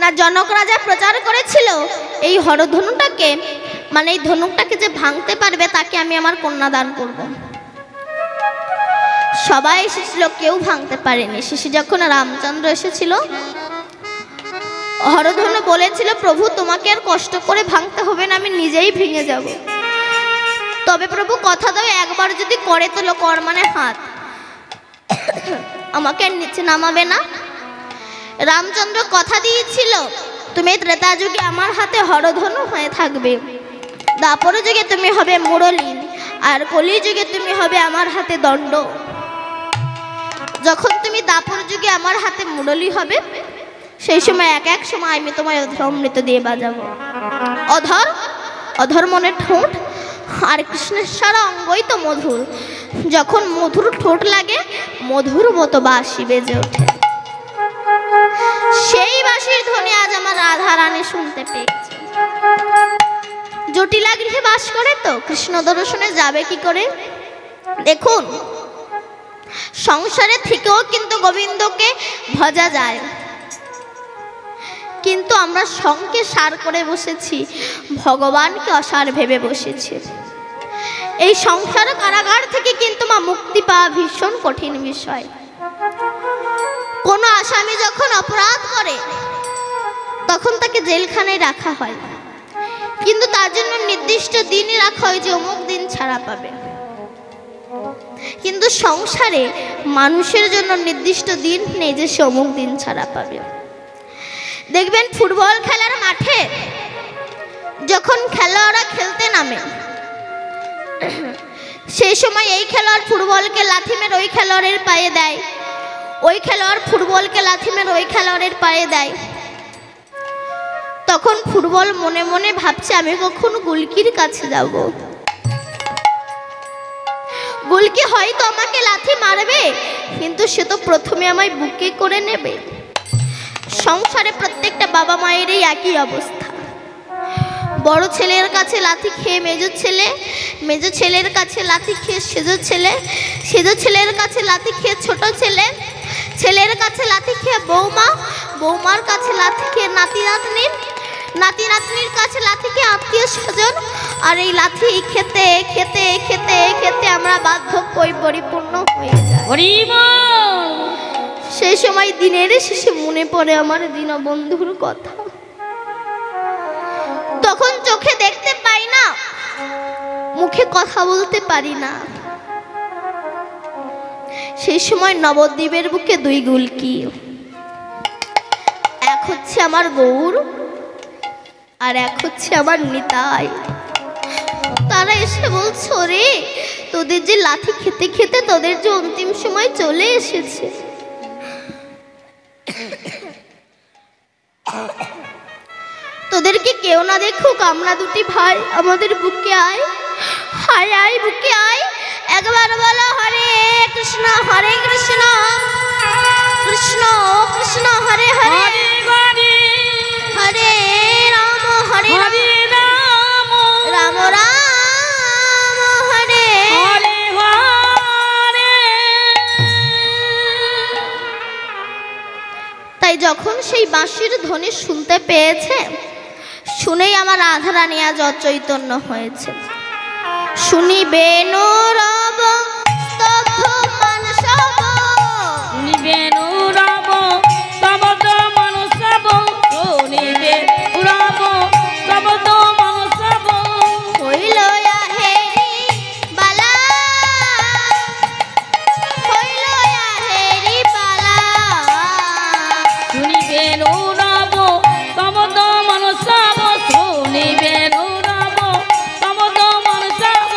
না, জনক রাজা প্রচার করেছিল এই হরধনুটাকে, মানে এই ধনুকটাকে যে ভাঙতে পারবে তাকে আমি আমার কন্যা দান করব। সবাই এসেছিল, কেউ ভাঙতে পারেনি। শেষে যখন রামচন্দ্র এসেছিল, হরধনু বলেছিল, প্রভু তোমাকে আর কষ্ট করে ভাঙতে হবে না, আমি নিজেই ভেঙে যাব। তবে প্রভু কথা দাও, একবার যদি করে তোলো, কর মানে হাত, আমাকে আর নিচে নামাবে না। রামচন্দ্র কথা দিয়েছিল, তুমি ত্রেতা যুগে আমার হাতে হরধনু হয়ে থাকবে, দাপর যুগে তুমি হবে মুরলী, আর কলি যুগে তুমি হবে আমার হাতে দণ্ড। যখন তুমি দাপর যুগে আমার হাতে মুরলী হবে, সেই সময় এক সময় আমি তোমায় অমৃত দিয়ে বাজাবো। অধর, অধর মনে ঠোঁট, আর কৃষ্ণের সারা অঙ্গই তো মধুর। যখন মধুর ঠোঁট লাগে, মধুর মতো বাঁশি বেজে ওঠে। সেই বাঁশির ধ্বনি আজ আমার রাধা রানী শুনতে পেয়েছে। জটিলা গৃহে বাস করে তো কৃষ্ণ দর্শনে যাবে কি করে? দেখুন, সংসারে থেকেও কিন্তু গোবিন্দকে ভজা যায়, কিন্তু আমরা সংকে সার করে বসেছি, ভগবানকে অসার ভেবে বসেছি। এই সংসার কারাগার থেকে কিন্তু মা মুক্তি পাওয়া ভীষণ কঠিন বিষয়। কোনো আসামি যখন অপরাধ করে তখন তাকে জেলখানায় রাখা হয়, কিন্তু তার জন্য নির্দিষ্ট দিনই রাখা হয় যে অমুক দিন ছাড়া পাবে। কিন্তু সংসারে মানুষের জন্য নির্দিষ্ট দিন নেই যে সে অমুক দিন ছাড়া পাবে। দেখবেন ফুটবল খেলার মাঠে যখন খেলোয়াড়রা খেলতে নামে, সেই সময় এই খেলোয়াড় ফুটবলকে লাথি মেরে ওই খেলোয়াড়ের পায়ে দেয়, ওই খেলোয়াড় ফুটবলকে লাথি মেরে ওই খেলোয়াড়ের পায়ে দেয়। তখন ফুটবল মনে মনে ভাবছে, আমি কখন গোলকির কাছে যাব, গোলকি হয়তো আমাকে লাথি মারবে, কিন্তু সে তো প্রথমে আমায় বুকে করে নেবে। সংসারে প্রত্যেকটা বাবা মায়েরই একই অবস্থা। বড় ছেলের কাছে লাথি খেয়ে মেজো ছেলে, মেজো ছেলের কাছে লাথি খেয়ে সেজো ছেলে, সেজো ছেলের কাছে লাথি খেয়ে ছোট ছেলে, ছেলের কাছে লাথি খেয়ে বৌমা, বৌমার কাছে লাথি খেয়ে নাতি নাতনি, নাতি নাতনির কাছে লাথি খেয়ে আত্মীয় স্বজন। আর এই লাথি খেতে খেতে খেতে খেতে আমরা বার্ধক্যই পরিপূর্ণ হয়ে যায়। সেই সময় দিনের শেষে মনে পড়ে আমার দীনবন্ধুর কথা। তখন চোখে দেখতে পাই না, মুখে কথা বলতে পারি না। সেই সময় নবদ্বীপের বুকে দুই গুলকি, এক হচ্ছে আমার গৌর আর এক হচ্ছে আমার নিতাই। তারা এসে বলছো, রে তোদের যে লাথি খেতে খেতে তোদের যে অন্তিম সময় চলে এসেছে, তোদেরকে কেউ না দেখুক, আমরা দুটি ভাই আমাদের বুকে আয়, হায় আয় বুকে আয়। একবার বলো হরে কৃষ্ণ হরে কৃষ্ণ, কৃষ্ণ কৃষ্ণ হরে হরে, হরে রাম হরে রাম, রাম রাম হরে হরে। তাই যখন সেই বাঁশির ধ্বনি শুনতে পেয়েছে, শুনেই আমার রাধা রানী আজ অচৈতন্য হয়েছে। শুনিবেন রব স্তব্ধ মানসব, শুনিবেন রব স্তব্ধ মানসব, শুনিবেন রব স্তব্ধ মানসব, হইল আহেরি বালা, হইল আহেরি বালা। শুনিবেন রব স্তব্ধ মানসব, শুনিবেন রব স্তব্ধ মানসব,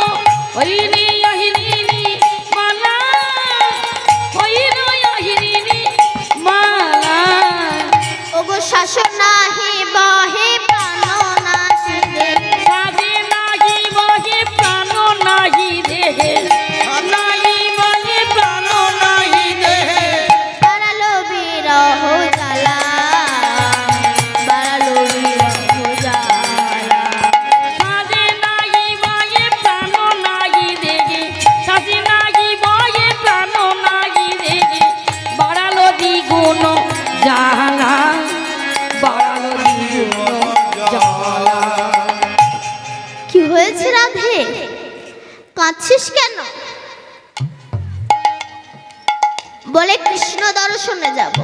কাঁদছিস কেন? বলে কৃষ্ণ দর্শনে যাব।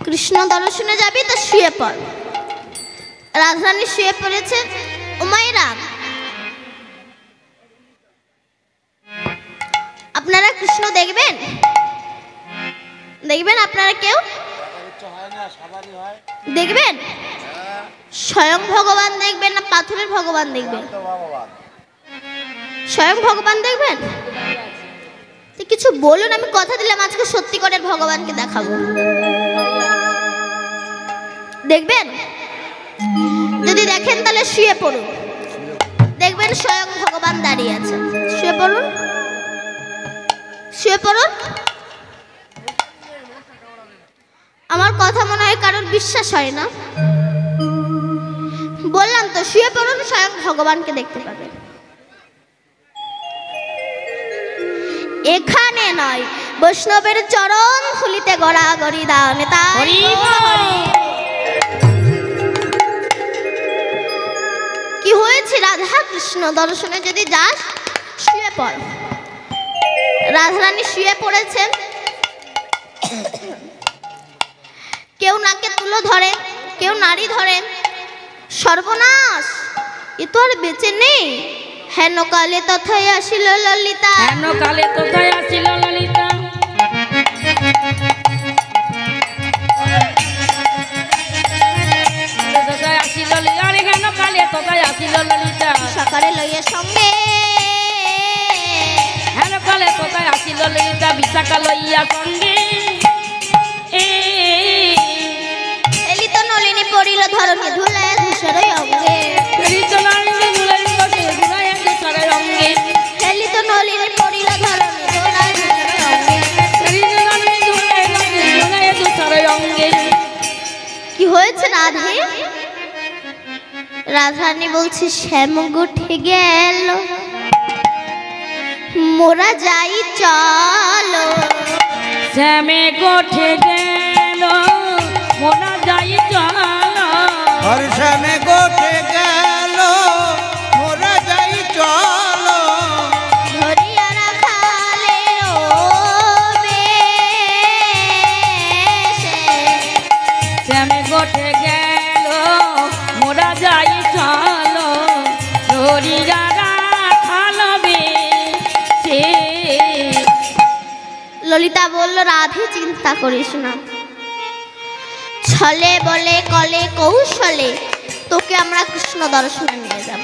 কৃষ্ণ দর্শনে যাবি তো শুয়ে পড়। রাধারানী শুয়ে পড়েছে। উমাইরা, আপনারা কৃষ্ণ দেখবেন? দেখবেন আপনারা কেউ দেখবেন? স্বয়ং ভগবান দেখবেন না পাথরের ভগবান দেখবেন? স্বয়ং ভগবান দেখবেন? তো কিছু বলুন, আমি কথা দিলাম আজকে সত্যিকারের ভগবানকে দেখাবো। দেখবেন? যদি দেখেন তাহলে শুয়ে পড়ুন, দেখবেন স্বয়ং ভগবান দাঁড়িয়ে আছে। শুয়ে পড়ুন, শুয়ে পড়ুন। আমার কথা মনে হয় কারোর বিশ্বাস হয় না। বললাম তো শুয়ে পড়ুন, স্বয়ং ভগবানকে দেখতে পাবেন। এখানে নয়, বৈষ্ণবের চরণ ফুলিতে গড়াগড়ি দাও নেতা। কি হয়েছে? রাধা কৃষ্ণ দর্শনে যদি যাস শুয়ে পড়। রাধারানী শুয়ে পড়েছেন। কেউ নাকে তুলো ধরে, কেউ নাড়ি ধরে। সর্বনাশ, এ তো আর বেঁচে নেই। হেন কালে তথায় আসিল ললিতা, হেন কালে তথায় আসিল ললিতা। তথায় আসিল ললিতা, হেন কালে তথায় আসিল ললিতা। সকালে লইয়া সঙ্গে, হেন কালে তথায় আসিল ললিতা, বিশাখা লইয়া সঙ্গে। এলিত নলিনী পড়িল ধরণী ধুলায় ধূসর অঙ্গে। এলিত নলিনী পড়িল ধরণী ধুলায় অঙ্গে। কি হয়েছে রাধে? রাধারানী বলছে শ্যাম গুঠে গেল, মোরা যাই চলো। শ্যামে গোঠে গেল, মোরা যাই চলো। আর শ্যামে গোঠে গেল, মোরা যাই চলো। ধরিয়া রাখালে শ্যামে গোঠে গেল, মোরা যাই চলো। ধরিয়া রাখালবে সে। ললিতা বলল, রাধে চিন্তা করিস না, ছলে বলে কলে কৌশলে তোকে আমরা কৃষ্ণ দর্শনে নিয়ে যাব।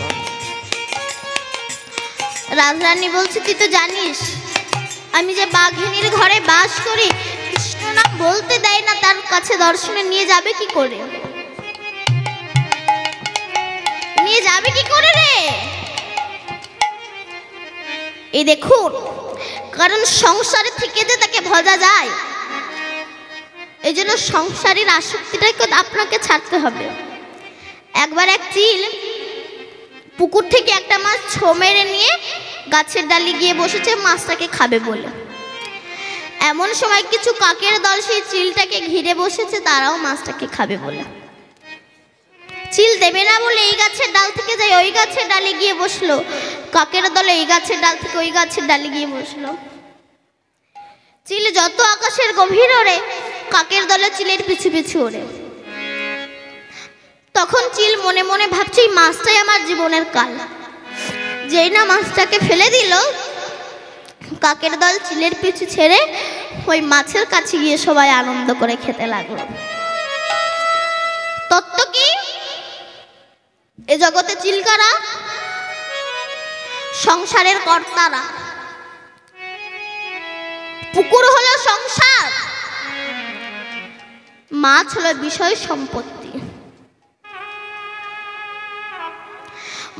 রাজরানী বলছে, তুই তো জানিস আমি যে বাঘিনীর ঘরে বাস করি, কৃষ্ণ নাম বলতে দেয় না, তার কাছে দর্শনে নিয়ে যাবে কি করে? নিয়ে যাবে কি করে রে? এই দেখুন, কারণ সংসারে থেকে যে তাকে ভজা যায়, এই জন্য সংসারের আসক্তিটাকে আপনাকে ছাড়তে হবে। একবার এক চিল পুকুর থেকে একটা মাছ ছো মেরে নিয়ে গাছের ডালে গিয়ে বসেছে মাছটাকে খাবে বলে। এমন সময় কিছু কাকের দল সেই চিলটাকে ঘিরে বসেছে, তারাও মাছটাকে খাবে বলে। চিল দেবে না বলে এই গাছের ডাল থেকে যাই ওই গাছের ডালে গিয়ে বসলো, কাকের দলে এই গাছের ডাল থেকে ওই গাছের ডালে গিয়ে বসলো। চিল যত আকাশের গভীর ওড়ে, কাকের দলে চিলের পিছু পিছু ওড়ে। তখন চিল মনে মনে ভাবছে, এই মাছটাই আমার জীবনের কাল। যেই না মাছটাকে ফেলে দিল, কাকের দল চিলের পিছু ছেড়ে ওই মাছের কাছে গিয়ে সবাই আনন্দ করে খেতে লাগলো। তত্ত্ব কি? এ জগতে চিলকারা সংসারের কর্তারা, পুকুর হলো সংসার, মাছ হলো বিষয় সম্পত্তি।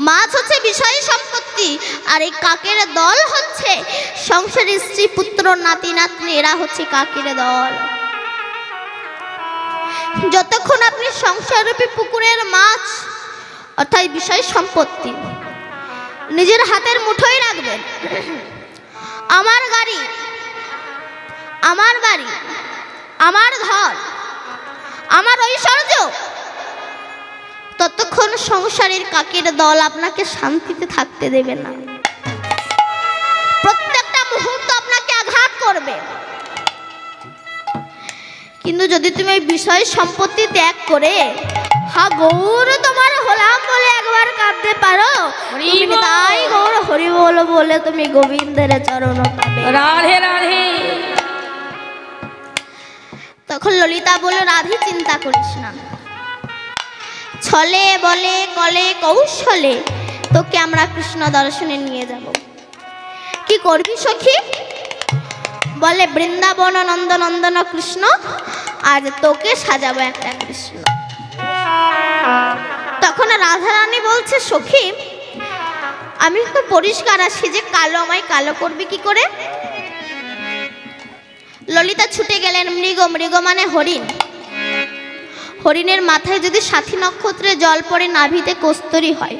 মাছ হচ্ছে বিষয় সম্পত্তি, আর এই কাকের দল হচ্ছে সংসারের স্ত্রী পুত্র নাতি নাতনি, এরা হচ্ছে কাকের দল। যতক্ষণ আপনি সংসাররূপী পুকুরের মাছ অর্থাৎ বিষয় সম্পত্তি নিজের হাতের মুঠোয় রাখবেন, আমার গাড়ি, আমার বাড়ি, আমার ঘর, আমার ঐশ্বর্য, ততক্ষণ সংসারের কাকের দল আপনাকে শান্তিতে থাকতে দেবে না। প্রত্যেকটা মুহূর্ত আপনাকে আঘাত করবে। কিন্তু যদি তুমি ওই বিষয় সম্পত্তি ত্যাগ করে হ্যাঁ গৌর তোমার হলাম বলে একবার কাঁদতে পারো, তুমি তাই গৌর হরি বলো বলে তুমি গোবিন্দের চরণ পাবে। রাধে রাধে। তখন ললিতা বলল, রাধে চিন্তা করিস না, ছলে বলে কলে কৌশলে তোকে আমরা কৃষ্ণ দর্শনে নিয়ে যাব। কি করবি সখী? বলে বৃন্দাবন নন্দ নন্দন কৃষ্ণ, আজ তোকে সাজাবো একটা কৃষ্ণ। তখন রাধারানী বলছে, সখী আমি তো পরিষ্কার আছি, যে কালো আমায় কালো করবি কি করে? ললিতা ছুটে গেলেন। মৃগ, মৃগ মানে হরিণ, হরিণের মাথায় যদি সাথী নক্ষত্রে জল পড়ে নাভিতে কস্তুরী হয়,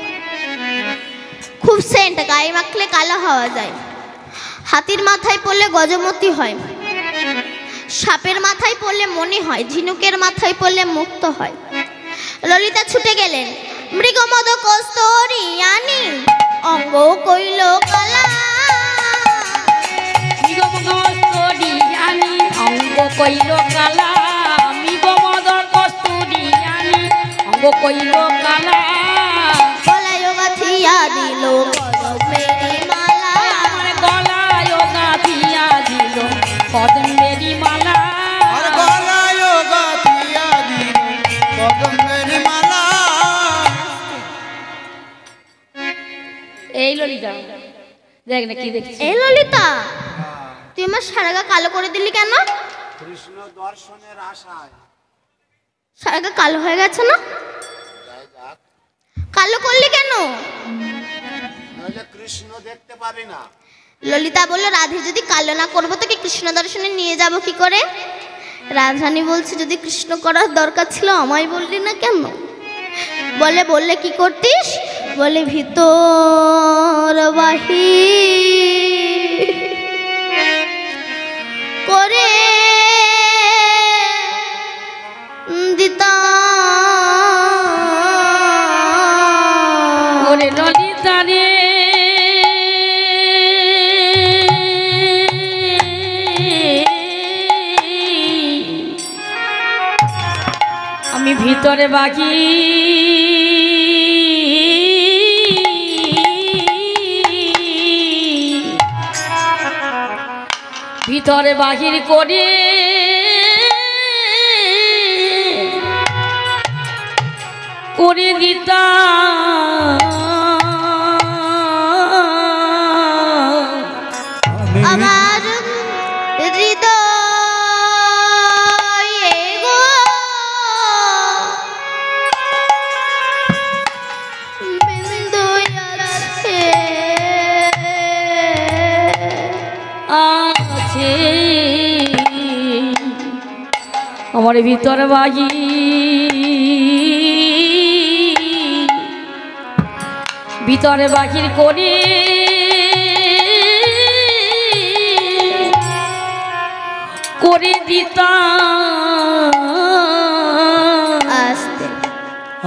খুব সেন্ট, গায়ে মাখলে কালো হওয়া যায়। হাতির মাথায় পড়লে গজমতি হয়, সাপের মাথায় পড়লে মণি হয়, ঝিনুকের মাথায় পড়লে মুক্ত হয়। ললিতা ছুটে গেলেন। মৃগ মদ কস্তুরী আনি অঙ্গ কইল কালা, কস্তুরী আনি অঙ্গ কইল কালা, মৃগ মদ কস্তুরী আনি অঙ্গ কইল কালা, গলায় গাথিয়া দিল কদমেরি মালা, আমার গলায় গাঁথিয়া দিল কদমেরি মালা, আর গলায় গাথিয়া দিল কদমের মালা। এই ললিতা দেখ না কি দেখছি। এই ললিতা, তুই আমার সারা গা কালো করে দিলি কেন? কৃষ্ণ দর্শনের আশায় সারা গা কালো হয়ে গেছে না? কালো করলি কেন? নইলে কৃষ্ণ দেখতে পাবি না। ললিতা বলল, রাধে যদি কালো না করবো তোকে কৃষ্ণ দর্শনে নিয়ে যাব কি করে? রাধারানী বলছে, যদি কৃষ্ণ করার দরকার ছিল আমায় বললি না কেন? বলে, বললে কি করতিস? বলে, ভিতর বাহির করে দিতা। ওরে ললিতা রে, আমি ভিতরে বাকি ভিতরে বাহির করে করে দিতা। আমার হৃদয়ে গো বিন্দু আছে, আছে আমার ভিতর বাহি ভিতরে বাহির করে করে দিতা। আসতে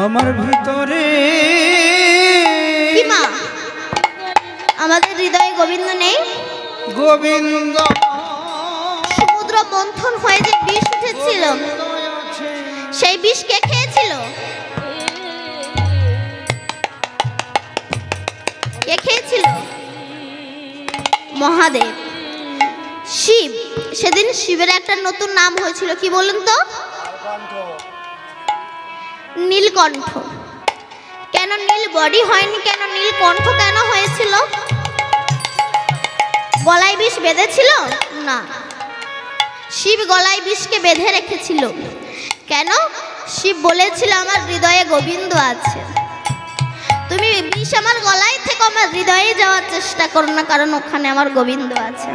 আমার ভিতরে কি মা, আমাদের হৃদয়ে গোবিন্দ নেই? গোবিন্দ সমুদ্র মন্থন হয়ে যে বিষ উঠেছিল, সেই বিষ কে খেয়েছিল? কে খেয়েছিল? মহাদেব, শিব। সেদিন শিবের একটা নতুন নাম হয়েছিল, কি বলুন তো? নীলকণ্ঠ। কেন নীল বডি হয়নি, কেন নীলকণ্ঠ কেন হয়েছিল? গলায় বিষ বেঁধেছিল না, শিব গলায় বিষকে বেঁধে রেখেছিল। কেন? শিব বলেছিল, আমার হৃদয়ে গোবিন্দ আছে, তুমি বিষ আমার গলায় থেকে আমার হৃদয়ে যাওয়ার চেষ্টা করো না, কারণ ওখানে আমার গোবিন্দ আছে।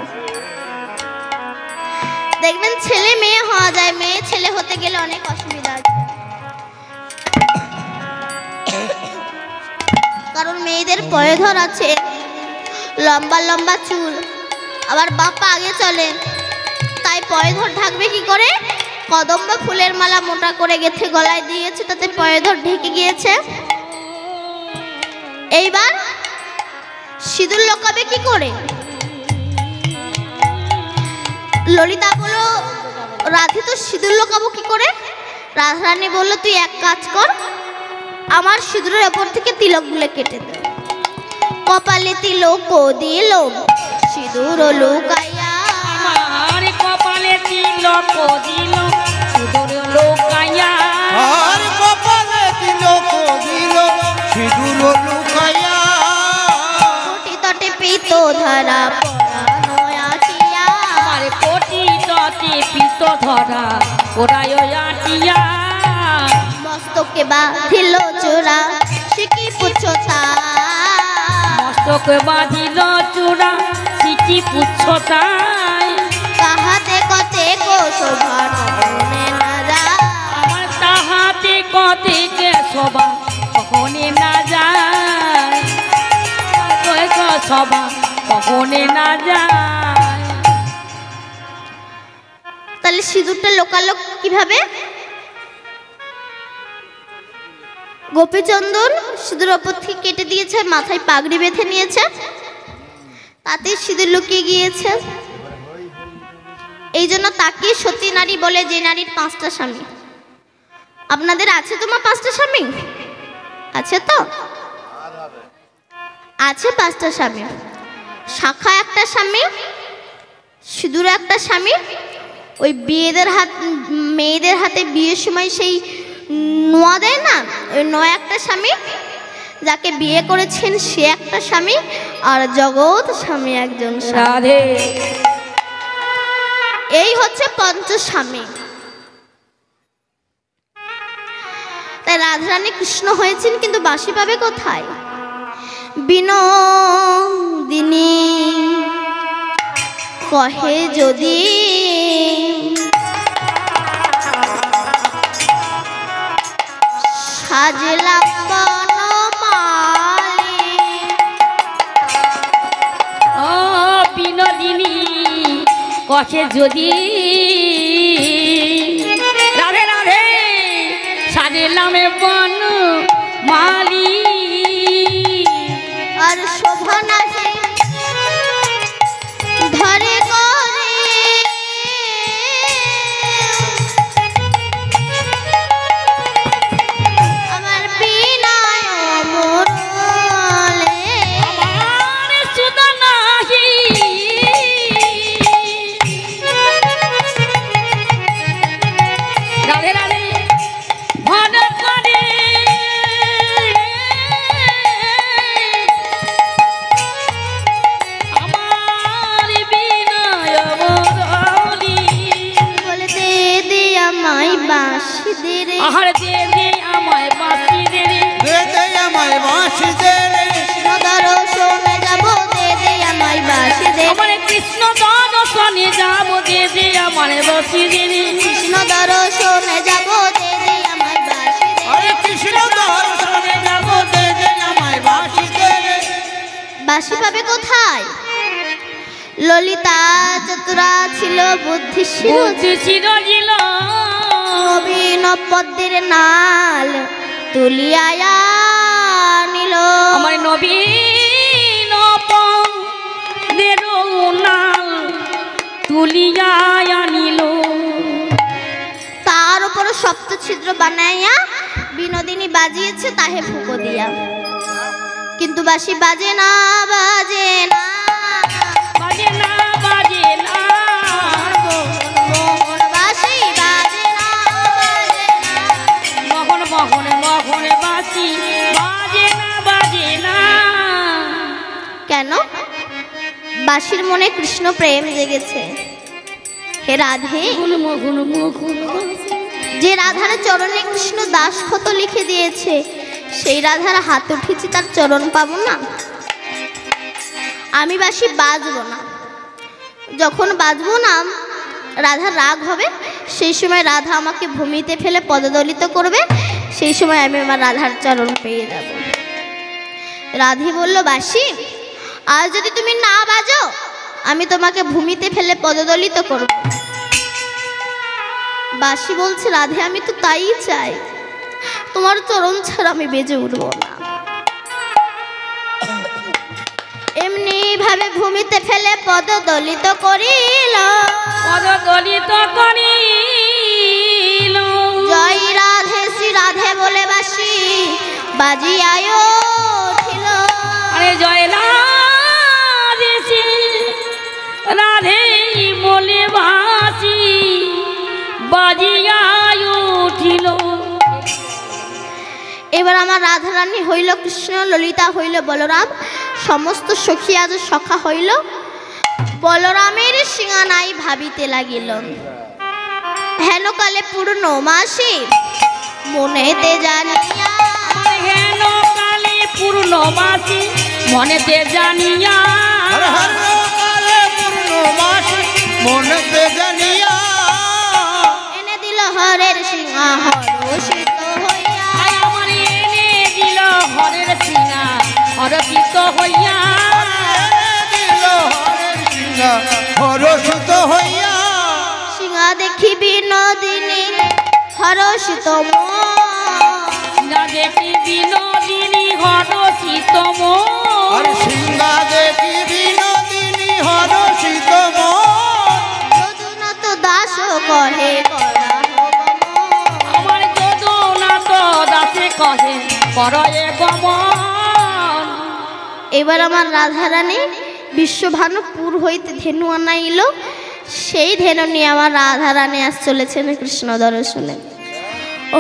দেখবেন ছেলে মেয়ে হওয়া যায়, মেয়ে ছেলে হতে গেলে অনেক অসুবিধা আছে, কারণ মেয়েদের পয়ধর আছে, লম্বা লম্বা চুল, আবার বাপ্পা আগে চলে, তাই পয়ধর ঢাকবে কি করে? কদম্ব ফুলের মালা মোটা করে গেঁথে গলায় দিয়েছে, তাতে পয়ধর ঢেকে গিয়েছে। এইবার সিঁদুর লোকাবে কি করে? ললিতা বলল, রাধে তো সিঁদুর লোকাবো কি করে? রাধারানী বলল, তুই এক কাজ কর, আমার সিঁদুরের ওপর থেকে তিলকগুলো কেটে দে। কপালে তিলক দিল, সিঁদুর লুকাইয়া। আমার কপালে তিলক দিল, সিঁদুর লুকাইয়া। আর কপালে তিলক দিল, সিঁদুর লুকাইয়া। কোটি তটে পিত ধরা পরানো আটিয়া। আমার কোটি তটে পিত ধরা ওরাই আটিয়া। মস্তকে বাঁধিল চূড়া, সে কি পুচ্ছ তাই? মস্তকে বাঁধিল চূড়া, সিটি পুচ্ছ তাই। তাহাতে কতে শোভা নয়নে না যায়। আমার তাহাতে কতে শোভা কখনে না যায়, শোভা কখনে না যায়। তাহলে সিঁদুরটা লোকালো কিভাবে? গোপীচন্দন সিঁদুর ওপর থেকে কেটে দিয়েছে, মাথায় পাগড়ি বেঁধে নিয়েছে, তাতে সিঁদুর লুকিয়ে গিয়েছে। এই জন্য তাকে সতী নারী বলে, যে নারীর 5টা স্বামী। আপনাদের আছে তোমার 5টা স্বামী? আছে তো? আছে 5টা স্বামী। শাখা একটা স্বামী, সিঁদুর একটা স্বামী, ওই মেয়েদের হাতে বিয়ের সময় সেই নোয়া দেয় না, ওই নোয়া একটা স্বামী, যাকে বিয়ে করেছেন সে একটা স্বামী, আর জগৎ স্বামী একজন রাধে। এই হচ্ছে পঞ্চস্বামী। তাই রাধারানী কৃষ্ণ হয়েছেন, কিন্তু বাঁশি পাবে কোথায়? বিনোদিনী কহে যদি সাজলাম বনমালী। ও বিনোদিনী কহে যদি, রাধে রাধে, সাজলাম বন মালি। আর শোভা নাহি ধরে করে, আমার বিনায় মরলে। আমার সুধা নাহি, রাধে রাধে, ভন করে আমার বিনয় মরলি। বলে দে দে আমায় বাঁশি দে রে, আহার দে দে আমায় বাঁশি দে রে। দে দে আমায় বাঁশি দে রে। কৃষ্ণ দর্শনে যাব, দে দে আমায় বাঁশি দে। আমার কৃষ্ণ দর্শনে যাব, দে দে আমার বাঁশি দে রে। কৃষ্ণ দর্শনে যাব, দে দে আমায় বাঁশি দে। আরে কৃষ্ণ দর্শনে যাব, দে দে আমায় বাঁশি দে রে। বাঁশি পাবে কোথায়? ললিতা চতুরা ছিল, বুদ্ধিশীল, বুদ্ধি চিরজিল, নবীন পদ্মের নাল তুলিয়া নিল। আমার নবীন পদ্মের নাল তুলিয়া আনিল। তার উপর সপ্ত ছিদ্র বানাইয়া বিনোদিনী বাজিয়েছে তাহে ফুঁকো দিয়া, কিন্তু বাঁশি বাজে না, বাজে না, বাজে না, বাজে না, মোহন বাঁশি বাজে না, বাজে না। মোহন মোহন মোহন বাঁশি বাজে না, বাজে না। কেন? বাঁশির মনে কৃষ্ণ প্রেম জেগেছে। হে রাধে, মোহন মোহন বাঁশি। যে রাধার চরণে কৃষ্ণ দাসক্ষত লিখে দিয়েছে, সেই রাধার হাত উঠেছি, তার চরণ পাবো না? আমি বাঁশি বাজবো না। যখন বাজবো না, রাধার রাগ হবে, সেই সময় রাধা আমাকে ভূমিতে ফেলে পদদলিত করবে, সেই সময় আমি আমার রাধার চরণ পেয়ে যাব। রাধে বলল, বাঁশি আজ যদি তুমি না বাজো, আমি তোমাকে ভূমিতে ফেলে পদদলিত করব। বাঁশি বলছে, রাধে আমি তো তাই চাই, তোমার চরণ ছাড়া আমি বেজে উঠব না। এমনি ভাবে ভূমিতে ফেলে পদদলিত করিল। পদদলিত করিল। জয় রাধে শ্রী রাধে বলে বাসি বাজিয়ায় উঠিল। আরে জয় রাধে শ্রী রাধে বলে বাসি বাজিয়া উঠিল। এবার আমার রাধারানী হইল কৃষ্ণ, ললিতা হইল বলরাম, সমস্ত সখী আজ সখা হইল। বলরামের সিংহানাই ভাবিতে লাগিল, হেন কালে পূর্ণ মাসি মনেতে জানিয়া। হেন কালে পূর্ণমাসী মনেতে জানিয়া। হরে হরে কালে পূর্ণমাসী মনেতে জানিয়া। এনে দিল হরের সিংহা হরষিত হইয়া। আমার এনে দিল হরের সিংহা হরষিত হইয়া। দিল হরের সিংহা হরষিত হইয়া। সিংহা দেখি বিনোদিনী হরষিত মন। না দেখি বিনোদিনী হরষিত মন। আর সিংহা দেখি বিনোদিনী হরষিত মন। যদুনাথ দাস কহে করা গমন। আমার যদুনাথ দাসে কহে করয়ে গমন। এবার আমার রাধারানী বিশ্বভানুপুর হইতে ধেনু আনাইল। সেই ধেনু নিয়ে আমার রাধারানী আজ চলেছেন কৃষ্ণ দর্শনে।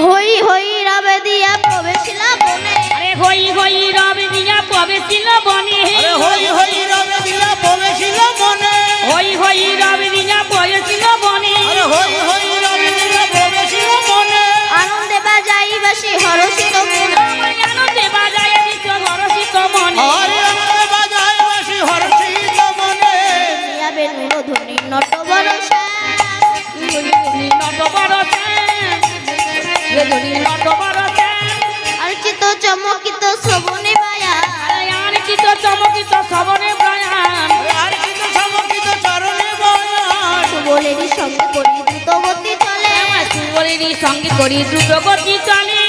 হই হই রবে দিয়া প্রবেশিলা বনে। আরে হই হই রবে দিয়া প্রবেশিল বনে। আরে হই হই রবে দিলা প্রবেশিল মনে। হই হই রবে দিয়া প্রবেশিল বনে। আরে হই হই রবে দিলা প্রবেশিল মনে। আনন্দে বাজাই বাসি হরষিত মনে। আনন্দে বাজায় দিত হরষিত মনে। আরে আমাকে বাজায় বাসি হরষিত মনে। নিয়াবে নুরধ্বনি নট বরসে। নট বরসে নট বরসে। আলোচিত চমকিত শ্রবণে বায়া। আর কি তো চমকিত শ্রবণে প্রয়াণ। আর কিন্তু সমকিত চরণে বয়ান। সুবলেরই সঙ্গে করি দ্রুত গতি চলে। সুবলেরই সঙ্গে করি দ্রুত গতি চলে।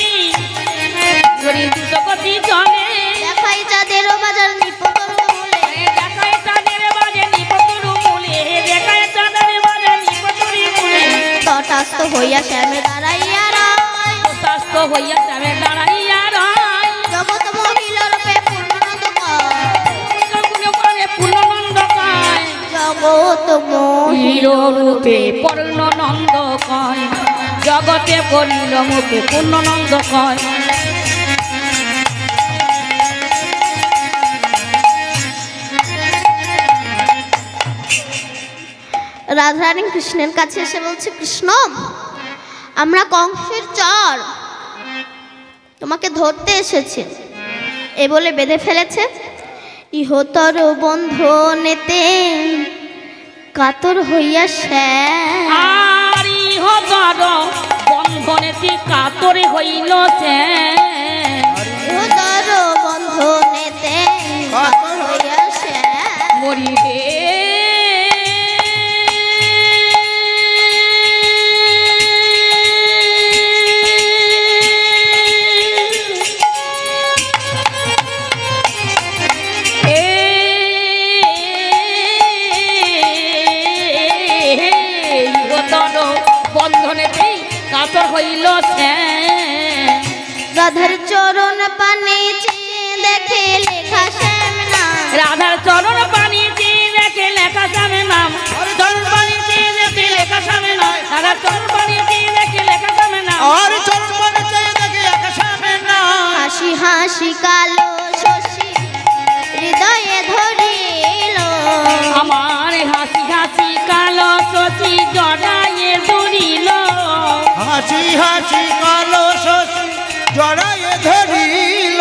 করি দ্রুত গতি চলে। দেখাই চাঁদের বাজার নিপতর মূলে। দেখায় চাঁদের বাজে নিপতুর মূলে। দেখায় চাঁদের বাজে নিপতুরি মূলে। তটাস্থ হইয়া শ্যামে দাঁড়াইয়া রায়। স্বাস্থ হইয়া যাবে দাঁড়াইয়া রায়। জগৎ মহিলা রূপে পূর্ণানন্দ কয়। পূর্ণনন্দ কয়। জগৎ মহিলা রূপে পূর্ণনন্দ কয়। জগতে করিল মুখে পূর্ণনন্দ কয়। রাধারানী কৃষ্ণের কাছে এসে বলছে, কৃষ্ণ আমরা কংসের চর তোমাকে ধরতে এসেছি। এ বলে বেঁধে ফেলেছে। ইহতর বন্ধনেতে কাতর হইয়া শ্যাম। আর ইহতর বন্ধনেতে কাতরে হইল সে। ইহতর বন্ধনেতে কাতর হইয়া শ্যাম। মরিবে বন্ধনেতেই কাতর হইল সে। রাধার চরণ পানে চেয়ে দেখে লেখা শ্যাম নাম। রাধার চরণ পানি চেয়ে দেখে লেখা সামনে নাম। চরণ পানি চেয়ে দেখে লেখা সামনে নাম। রাধার চরণ পানি চেয়ে দেখে লেখা সামনে নাম। আর চরণ মনে চেয়ে দেখি একসাথে না। হাসি হাসি কালো শশী হৃদয়ে ধরিল। আমার হাসি হাসি কালো শশী জড়ায়ে ধরিল। হাসি হাসি কালো শশী জড়ায়ে ধরিল।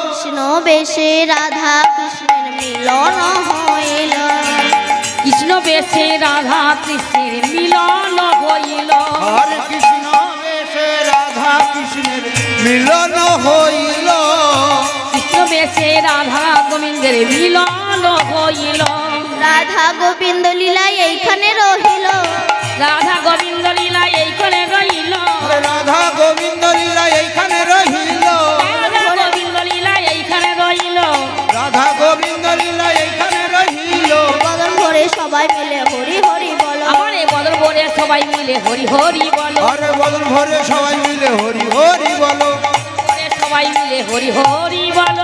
কৃষ্ণ বেশে রাধা কৃষ্ণের মিলন হইল। কৃষ্ণ বেশে রাধা কৃষ্ণের মিলন হইল। আর কৃষ্ণ বেশে রাধা কৃষ্ণের মিলন হইল। কৃষ্ণ বেশে রাধা গোবিন্দের মিলন হইল। রাধা গোবিন্দ লীলা এইখানে রহিল। রাধা গোবিন্দ লীলা এইখানে রহিল। আরে রাধা গোবিন্দ লীলা এইখানে রহিল। রাধা গোবিন্দ লীলা এইখানে রহিল। রাধা গোবিন্দ লীলা এইখানে রহিল। বদন ভরে সবাই মিলে হরি হরি বল। আমার এ সবাই মিলে হরি হরি বলো আরে বদন ভরে সবাই মিলে হরি হরি বলো সবাই মিলে হরি হরি বলো